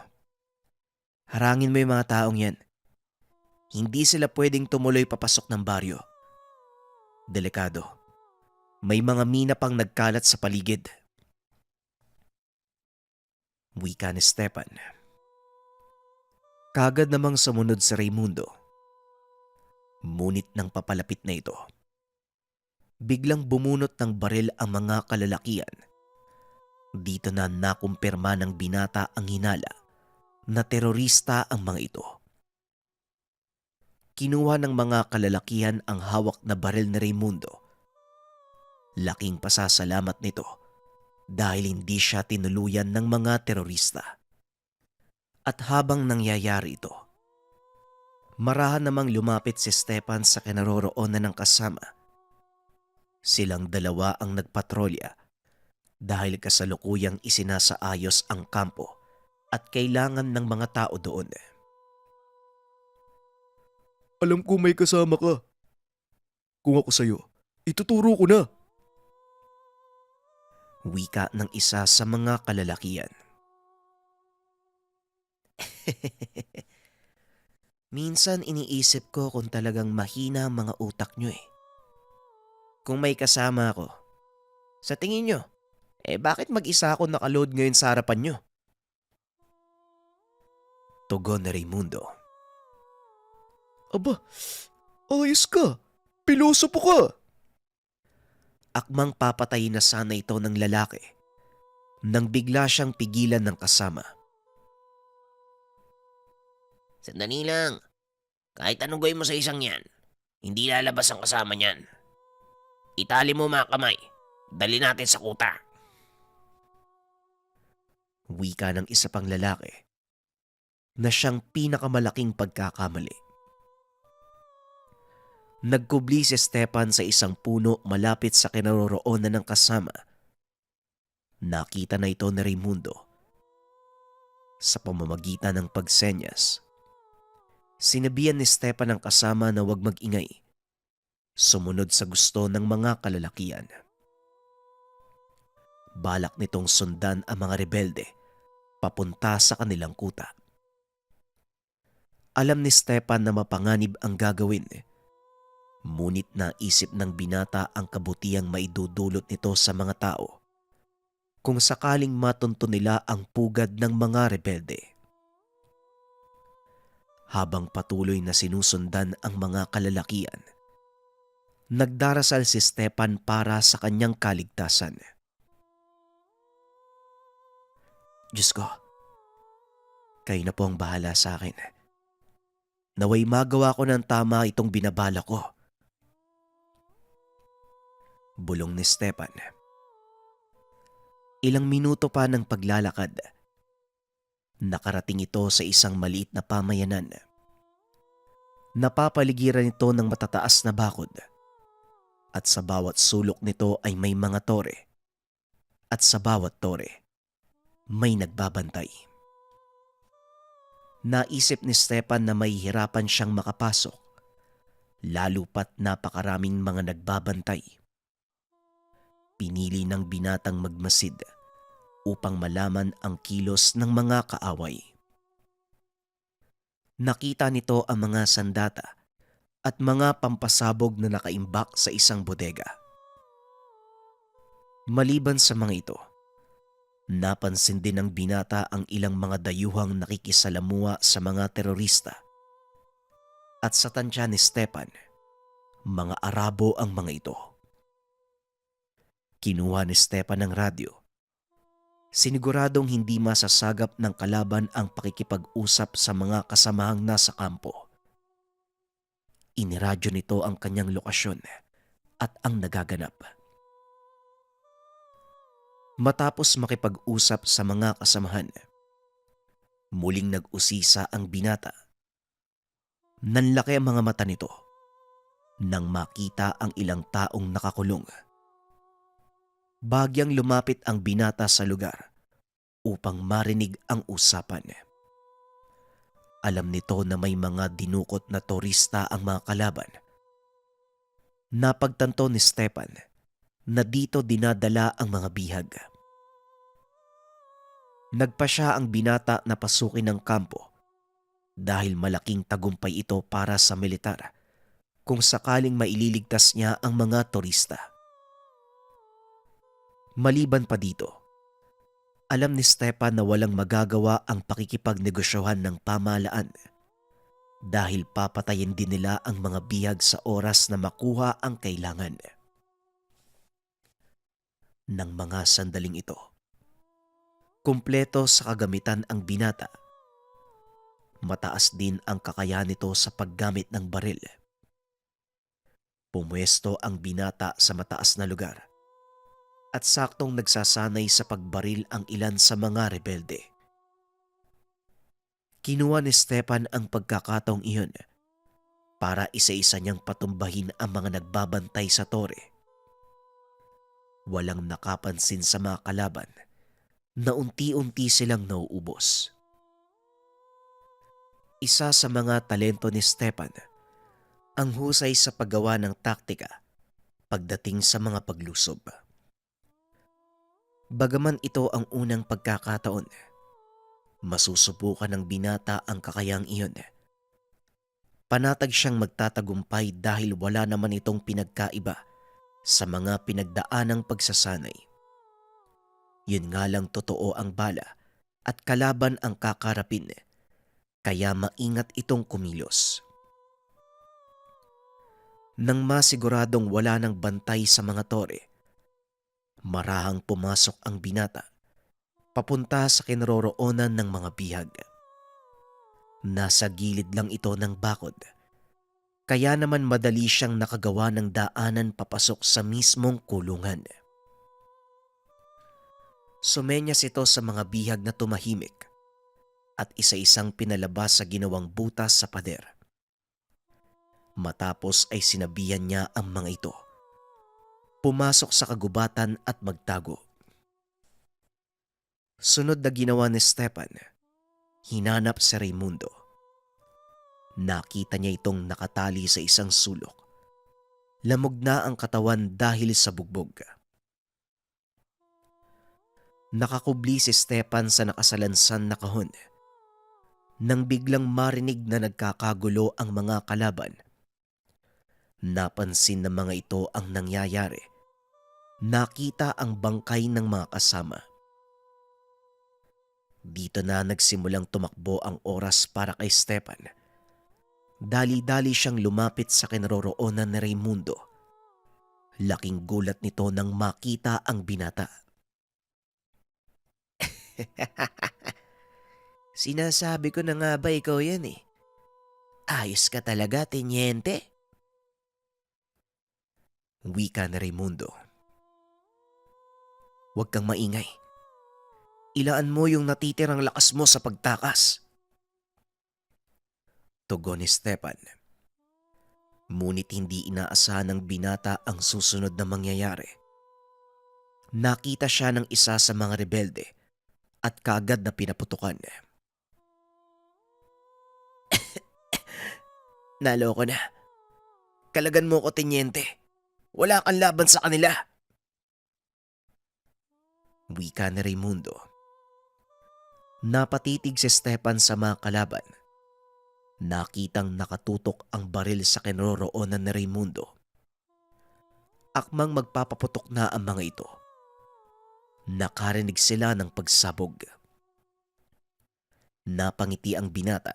[SPEAKER 2] harangin mo yung mga taong yan. Hindi sila pwedeng tumuloy papasok ng baryo. Delikado. May mga mina pang nagkalat sa paligid. Wika ni Stepan. Kagad namang sumunod si Raimundo. Ngunit nang papalapit na ito, biglang bumunot ng baril ang mga kalalakian. Dito na nakumpirma ng binata ang hinala na terorista ang mga ito. Kinuha ng mga kalalakihan ang hawak na baril ni Raimundo. Laking pasasalamat nito dahil hindi siya tinuluyan ng mga terorista. At habang nangyayari ito, marahan namang lumapit si Stepan sa kinaroroonan ng kasama. Silang dalawa ang nagpatrolya dahil kasalukuyang isinasaayos ang kampo at kailangan ng mga tao doon.
[SPEAKER 3] Alam ko may kasama ka. Kung ako sa'yo, ituturo ko na.
[SPEAKER 2] Wika ng isa sa mga kalalakian. Minsan iniisip ko kung talagang mahina ang mga utak nyo eh. Kung may kasama ako, sa tingin nyo, bakit mag-isa ako nakaload ngayon sa harapan nyo? Tugon ni Raimundo.
[SPEAKER 3] Aba, ayos ka. Pilosopo ka.
[SPEAKER 2] Akmang papatayin na sana ito ng lalaki. nang bigla siyang pigilan ng kasama.
[SPEAKER 5] Sandali lang. Kahit anong gawin mo sa isang yan, hindi lalabas ang kasama niyan. Itali mo mga kamay. Dali natin sa kuta.
[SPEAKER 2] Wika ng isa pang lalaki na siyang pinakamalaking pagkakamali. Nagkubli si Stepan sa isang puno malapit sa kinaroroonan ng kasama. Nakita na ito ni Raimundo. Sa pamamagitan ng pagsenyas, sinabihan ni Stepan ang kasama na huwag mag-ingay. Sumunod sa gusto ng mga kalalakian. Balak nitong sundan ang mga rebelde papunta sa kanilang kuta. Alam ni Stepan na mapanganib ang gagawin, ngunit naisip ng binata ang kabutihang maidudulot nito sa mga tao kung sakaling matunto nila ang pugad ng mga rebelde. Habang patuloy na sinusundan ang mga kalalakian, nagdarasal si Stepan para sa kanyang kaligtasan. Diyos ko, kayo na po ang bahala sa akin. Naway magawa ko ng tama itong binabala ko. Bulong ni Stepan. Ilang minuto pa ng paglalakad, nakarating ito sa isang maliit na pamayanan. Napapaligiran ito ng matataas na bakod at sa bawat sulok nito ay may mga tore at sa bawat tore may nagbabantay. Naisip ni Stepan na may hirapan siyang makapasok, lalo pat napakaraming mga nagbabantay. Pinili ng binatang magmasid upang malaman ang kilos ng mga kaaway. Nakita nito ang mga sandata at mga pampasabog na nakaimbak sa isang bodega. Maliban sa mga ito, napansin din ng binata ang ilang mga dayuhang nakikisalamuha sa mga terorista. At sa tansya ni Stepan, mga Arabo ang mga ito. Kinuha ni Stepan ang radyo. Siniguradong hindi masasagap ng kalaban ang pakikipag-usap sa mga kasamahang nasa kampo. Iniradyo nito ang kanyang lokasyon at ang nagaganap. Matapos makipag-usap sa mga kasamahan, muling nag-usisa ang binata. Nanlaki ang mga mata nito nang makita ang ilang taong nakakulong. Bagyang lumapit ang binata sa lugar upang marinig ang usapan. Alam nito na may mga dinukot na turista ang mga kalaban. Napagtanto ni Stepan na dito dinadala ang mga bihag. Nagpasya ang binata na pasukin ng kampo dahil malaking tagumpay ito para sa militar kung sakaling maililigtas niya ang mga turista. Maliban pa dito, alam ni Stepan na walang magagawa ang pakikipagnegosyohan ng pamahalaan dahil papatayin din nila ang mga bihag sa oras na makuha ang kailangan. Nang mga sandaling ito, kumpleto sa kagamitan ang binata. Mataas din ang kakayahan nito sa paggamit ng baril. Pumwesto ang binata sa mataas na lugar at saktong nagsasanay sa pagbaril ang ilan sa mga rebelde. Kinuha ni Stepan ang pagkakataong iyon para isa-isa niyang patumbahin ang mga nagbabantay sa tore. Walang nakapansin sa mga kalaban na unti-unti silang nauubos. Isa sa mga talento ni Stepan ang husay sa paggawa ng taktika pagdating sa mga paglusob. Bagaman ito ang unang pagkakataon, masusubukan ng binata ang kakayang iyon. Panatag siyang magtatagumpay dahil wala naman itong pinagkaiba sa mga pinagdaanang pagsasanay. Yun nga lang totoo ang bala at kalaban ang kakarapin, kaya maingat itong kumilos. Nang masiguradong wala ng bantay sa mga tore, marahang pumasok ang binata papunta sa kinaroroonan ng mga bihag. Nasa gilid lang ito ng bakod, kaya naman madali siyang nakagawa ng daanan papasok sa mismong kulungan. Sumenyas ito sa mga bihag na tumahimik at isa-isang pinalabas sa ginawang butas sa pader. Matapos ay sinabihan niya ang mga ito, pumasok sa kagubatan at magtago. Sunod na ginawa ni Stepan, hinanap si Raimundo. Nakita niya itong nakatali sa isang sulok. Lamog na ang katawan dahil sa bugbog. Nakakubli si Stepan sa nakasalansan na kahon. Nang biglang marinig na nagkakagulo ang mga kalaban, napansin ng mga ito ang nangyayari. Nakita ang bangkay ng mga kasama. Dito na nagsimulang tumakbo ang oras para kay Stepan. Dali-dali siyang lumapit sa kinaroroonan ni Raimundo. Laking gulat nito nang makita ang binata.
[SPEAKER 5] Sinasabi ko na nga ba ikaw yan eh. Ayos ka talaga, tenyente.
[SPEAKER 2] Wika ni Raimundo. Huwag kang maingay. Ilaan mo yung natitirang lakas mo sa pagtakas. Tugon ni Stepan. Ngunit hindi inaasahan ng binata ang susunod na mangyayari. Nakita siya ng isa sa mga rebelde at kaagad na pinaputukan.
[SPEAKER 5] Naloko na. Kalagan mo ko, tenyente. Wala kang laban sa kanila.
[SPEAKER 2] Wika ni Raimundo. Napatitig si Stepan sa mga kalaban. Nakitang nakatutok ang baril sa kinaroroonan ni Raimundo. Akmang magpapaputok na ang mga ito. Nakarinig sila ng pagsabog. Napangiti ang binata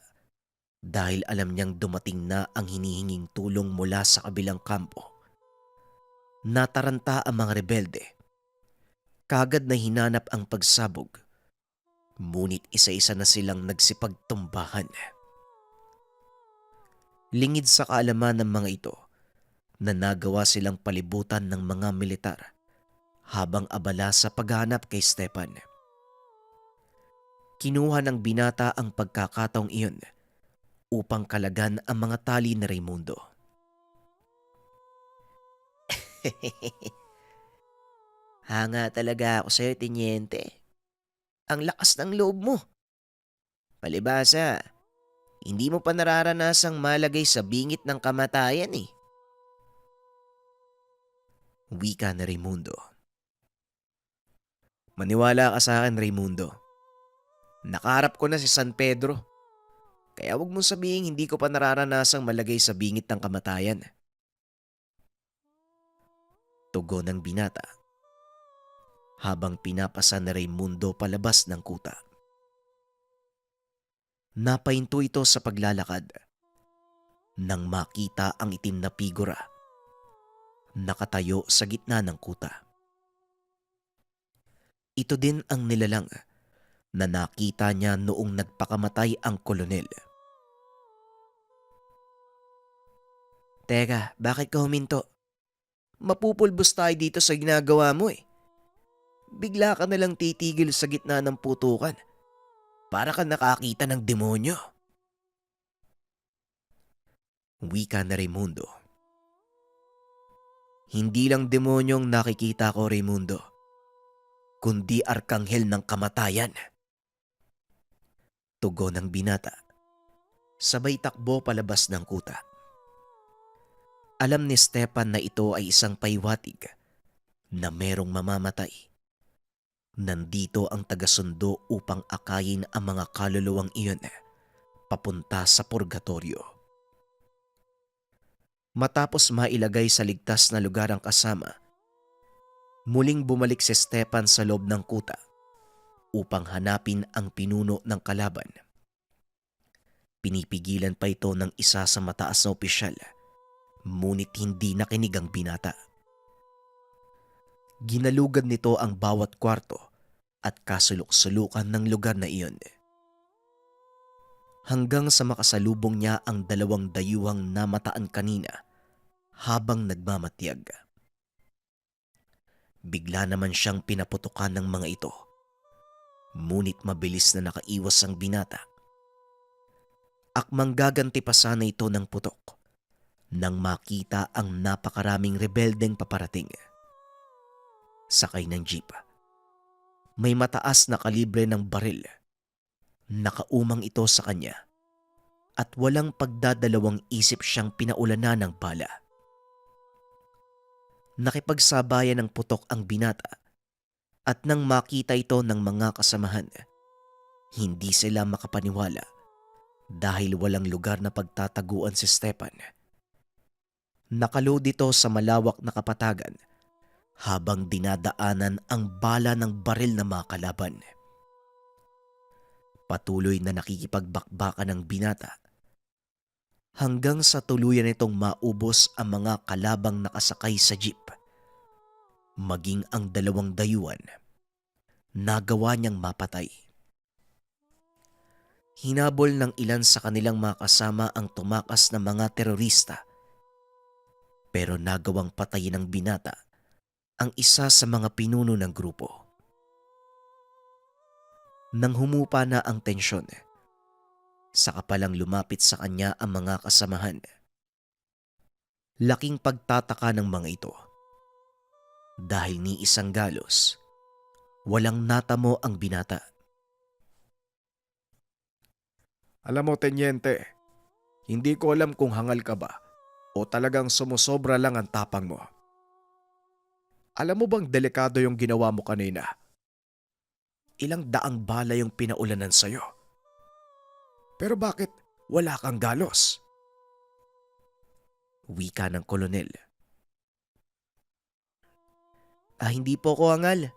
[SPEAKER 2] dahil alam niyang dumating na ang hinihinging tulong mula sa kabilang kampo. Nataranta ang mga rebelde. Kagad na hinanap ang pagsabog. Ngunit isa-isa na silang nagsipagtumbahan. Lingid sa kaalaman ng mga ito na nagawa silang palibutan ng mga militar habang abala sa paghanap kay Stepan. Kinuha ng binata ang pagkakataong iyon upang kalagan ang mga tali ni Raimundo.
[SPEAKER 5] Hanga talaga ako sa'yo, tenyente. Ang lakas ng loob mo. Palibasa, hindi mo pa nararanasang malagay sa bingit ng kamatayan eh.
[SPEAKER 2] Wika ni Raimundo. Maniwala ka sa akin, Raimundo. Nakaharap ko na si San Pedro. Kaya wag mong sabihin hindi ko pa nararanasang malagay sa bingit ng kamatayan. Tugon ng binata habang pinapasa ni Raimundo palabas ng kuta. Napahinto ito sa paglalakad nang makita ang itim na figura nakatayo sa gitna ng kuta. Ito din ang nilalang na nakita niya noong nagpakamatay ang kolonel.
[SPEAKER 5] Teka, bakit ka huminto? Mapupulbos tayo dito sa ginagawa mo eh. Bigla ka nalang titigil sa gitna ng putukan. Para ka nakakita ng demonyo.
[SPEAKER 2] Wika ni Raimundo. Hindi lang demonyong nakikita ko, Raimundo, kundi arkanghel ng kamatayan. Tugon ng binata. Sabay takbo palabas ng kuta. Alam ni Stepan na ito ay isang paywatig na merong mamamatay. Nandito ang tagasundo upang akayin ang mga kaluluwang iyon papunta sa purgatorio. Matapos mailagay sa ligtas na lugar ang kasama, muling bumalik si Stepan sa loob ng kuta upang hanapin ang pinuno ng kalaban. Pinipigilan pa ito ng isa sa mataas na opisyal, ngunit hindi nakinig ang binata. Ginalugad nito ang bawat kwarto at kasulok-sulukan ng lugar na iyon. Hanggang sa makasalubong niya ang dalawang dayuhang namataan kanina habang nagmamatyag. Bigla naman siyang pinaputukan ng mga ito, ngunit mabilis na nakaiwas ang binata. Akmang gaganti pa sana ito ng putok nang makita ang napakaraming rebeldeng paparating. Sakay ng jeep. May mataas na kalibre ng baril. Nakaumang ito sa kanya at walang pagdadalawang isip siyang pinaulanan ng bala. Nakipagsabayan ng putok ang binata at nang makita ito ng mga kasamahan, hindi sila makapaniwala dahil walang lugar na pagtataguan si Stepan. Nakaload ito sa malawak na kapatagan habang dinadaanan ang bala ng baril na mga kalaban. Patuloy na nakikipagbakbakan ng binata hanggang sa tuluyan itong maubos ang mga kalabang nakasakay sa jeep. Maging ang dalawang dayuhan, nagawa niyang mapatay. Hinabol ng ilan sa kanilang mga kasama ang tumakas na mga terorista, pero nagawang patayin ng binata ang isa sa mga pinuno ng grupo. Nang humupa na ang tensyon, saka palang lumapit sa kanya ang mga kasamahan. Laking pagtataka ng mga ito. Dahil ni isang galos, walang natamo ang binata.
[SPEAKER 4] Alam mo, Tenyente, hindi ko alam kung hangal ka ba o talagang sumusobra lang ang tapang mo. Alam mo bang delikado yung ginawa mo kanina? Ilang daang bala yung pinaulanan sa'yo. Pero bakit wala kang galos?
[SPEAKER 2] Wika ng kolonel. Hindi po ko hangal.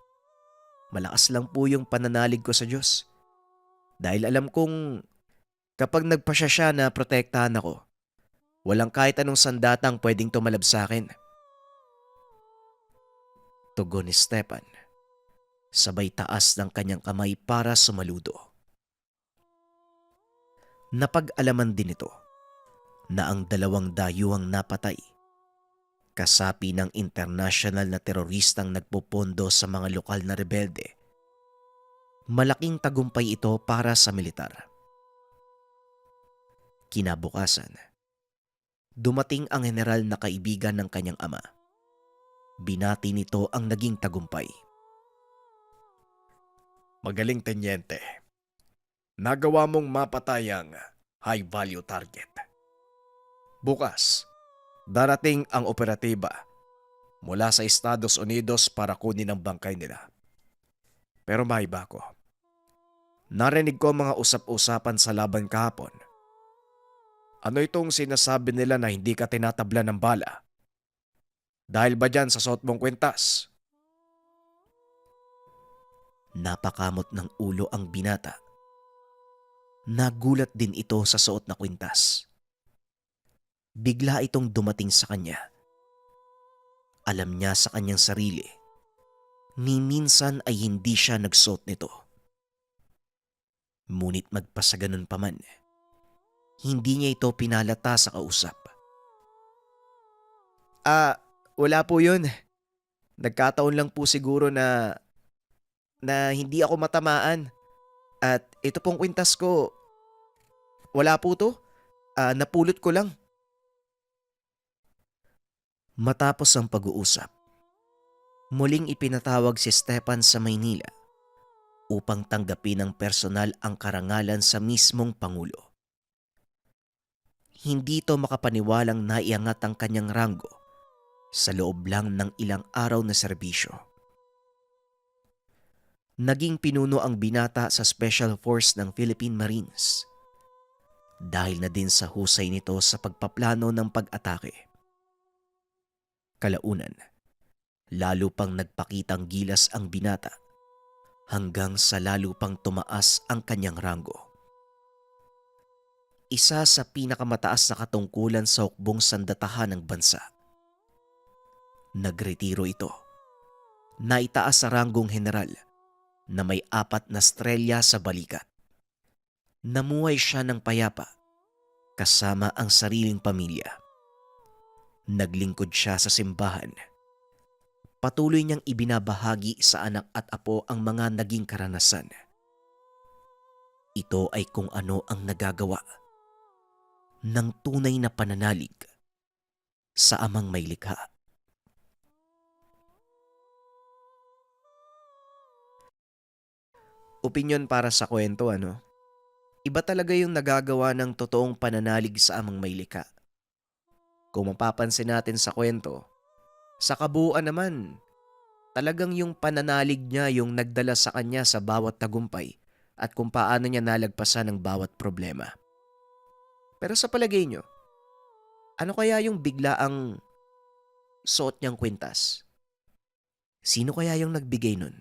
[SPEAKER 2] Malakas lang po yung pananalig ko sa Diyos. Dahil alam kong kapag nagpasya siya na protektahan ako, walang kahit anong sandatang pwedeng tumalab sa akin. Tugon ni Stepan, sabay taas ng kanyang kamay para sumaludo. Napag-alaman din ito na ang dalawang dayuhang napatay, kasapi ng international na teroristang nagpopondo sa mga lokal na rebelde. Malaking tagumpay ito para sa militar. Kinabukasan, dumating ang general na kaibigan ng kanyang ama. Binati nito ang naging tagumpay.
[SPEAKER 4] Magaling, Tenyente. Nagawa mong mapatay ang high-value target. Bukas, darating ang operatiba mula sa Estados Unidos para kunin ang bangkay nila. Pero maiba ko. Narinig ko mga usap-usapan sa laban kahapon. Ano itong sinasabi nila na hindi ka tinatabla ng bala? Dahil ba dyan sa suot mong kwintas?
[SPEAKER 2] Napakamot ng ulo ang binata. Nagulat din ito sa suot na kwintas. Bigla itong dumating sa kanya. Alam niya sa kanyang sarili, ni minsan ay hindi siya nagsuot nito. Ngunit magpasaganon pa man, hindi niya ito pinalata sa kausap. Wala po yun. Nagkataon lang po siguro na hindi ako matamaan. At ito pong kwintas ko, wala po to. Napulot ko lang. Matapos ang pag-uusap, muling ipinatawag si Stepan sa Maynila upang tanggapin ng personal ang karangalan sa mismong Pangulo. Hindi ito makapaniwalang naiangat ang kanyang ranggo sa loob lang ng ilang araw na serbisyo. Naging pinuno ang binata sa Special Force ng Philippine Marines dahil na din sa husay nito sa pagpaplano ng pag-atake. Kalaunan, lalo pang nagpakitang gilas ang binata hanggang sa lalo pang tumaas ang kanyang ranggo. Isa sa pinakamataas na katungkulan sa hukbong sandatahan ng bansa. Nagretiro ito. Naitaas sa ranggong general na may 4 na strelya sa balikat. Namuhay siya ng payapa kasama ang sariling pamilya. Naglingkod siya sa simbahan. Patuloy niyang ibinabahagi sa anak at apo ang mga naging karanasan. Ito ay kung ano ang nagagawa ng tunay na pananalig sa amang may likha.
[SPEAKER 5] Opinyon para sa kwento, ano? Iba talaga yung nagagawa ng totoong pananalig sa amang may likha. Kung mapapansin natin sa kwento, sa kabuuan naman, talagang yung pananalig niya yung nagdala sa kanya sa bawat tagumpay at kung paano niya nalagpasan ang bawat problema. Pero sa palagay niyo, ano kaya yung biglaang suot niyang kwintas? Sino kaya yung nagbigay nun?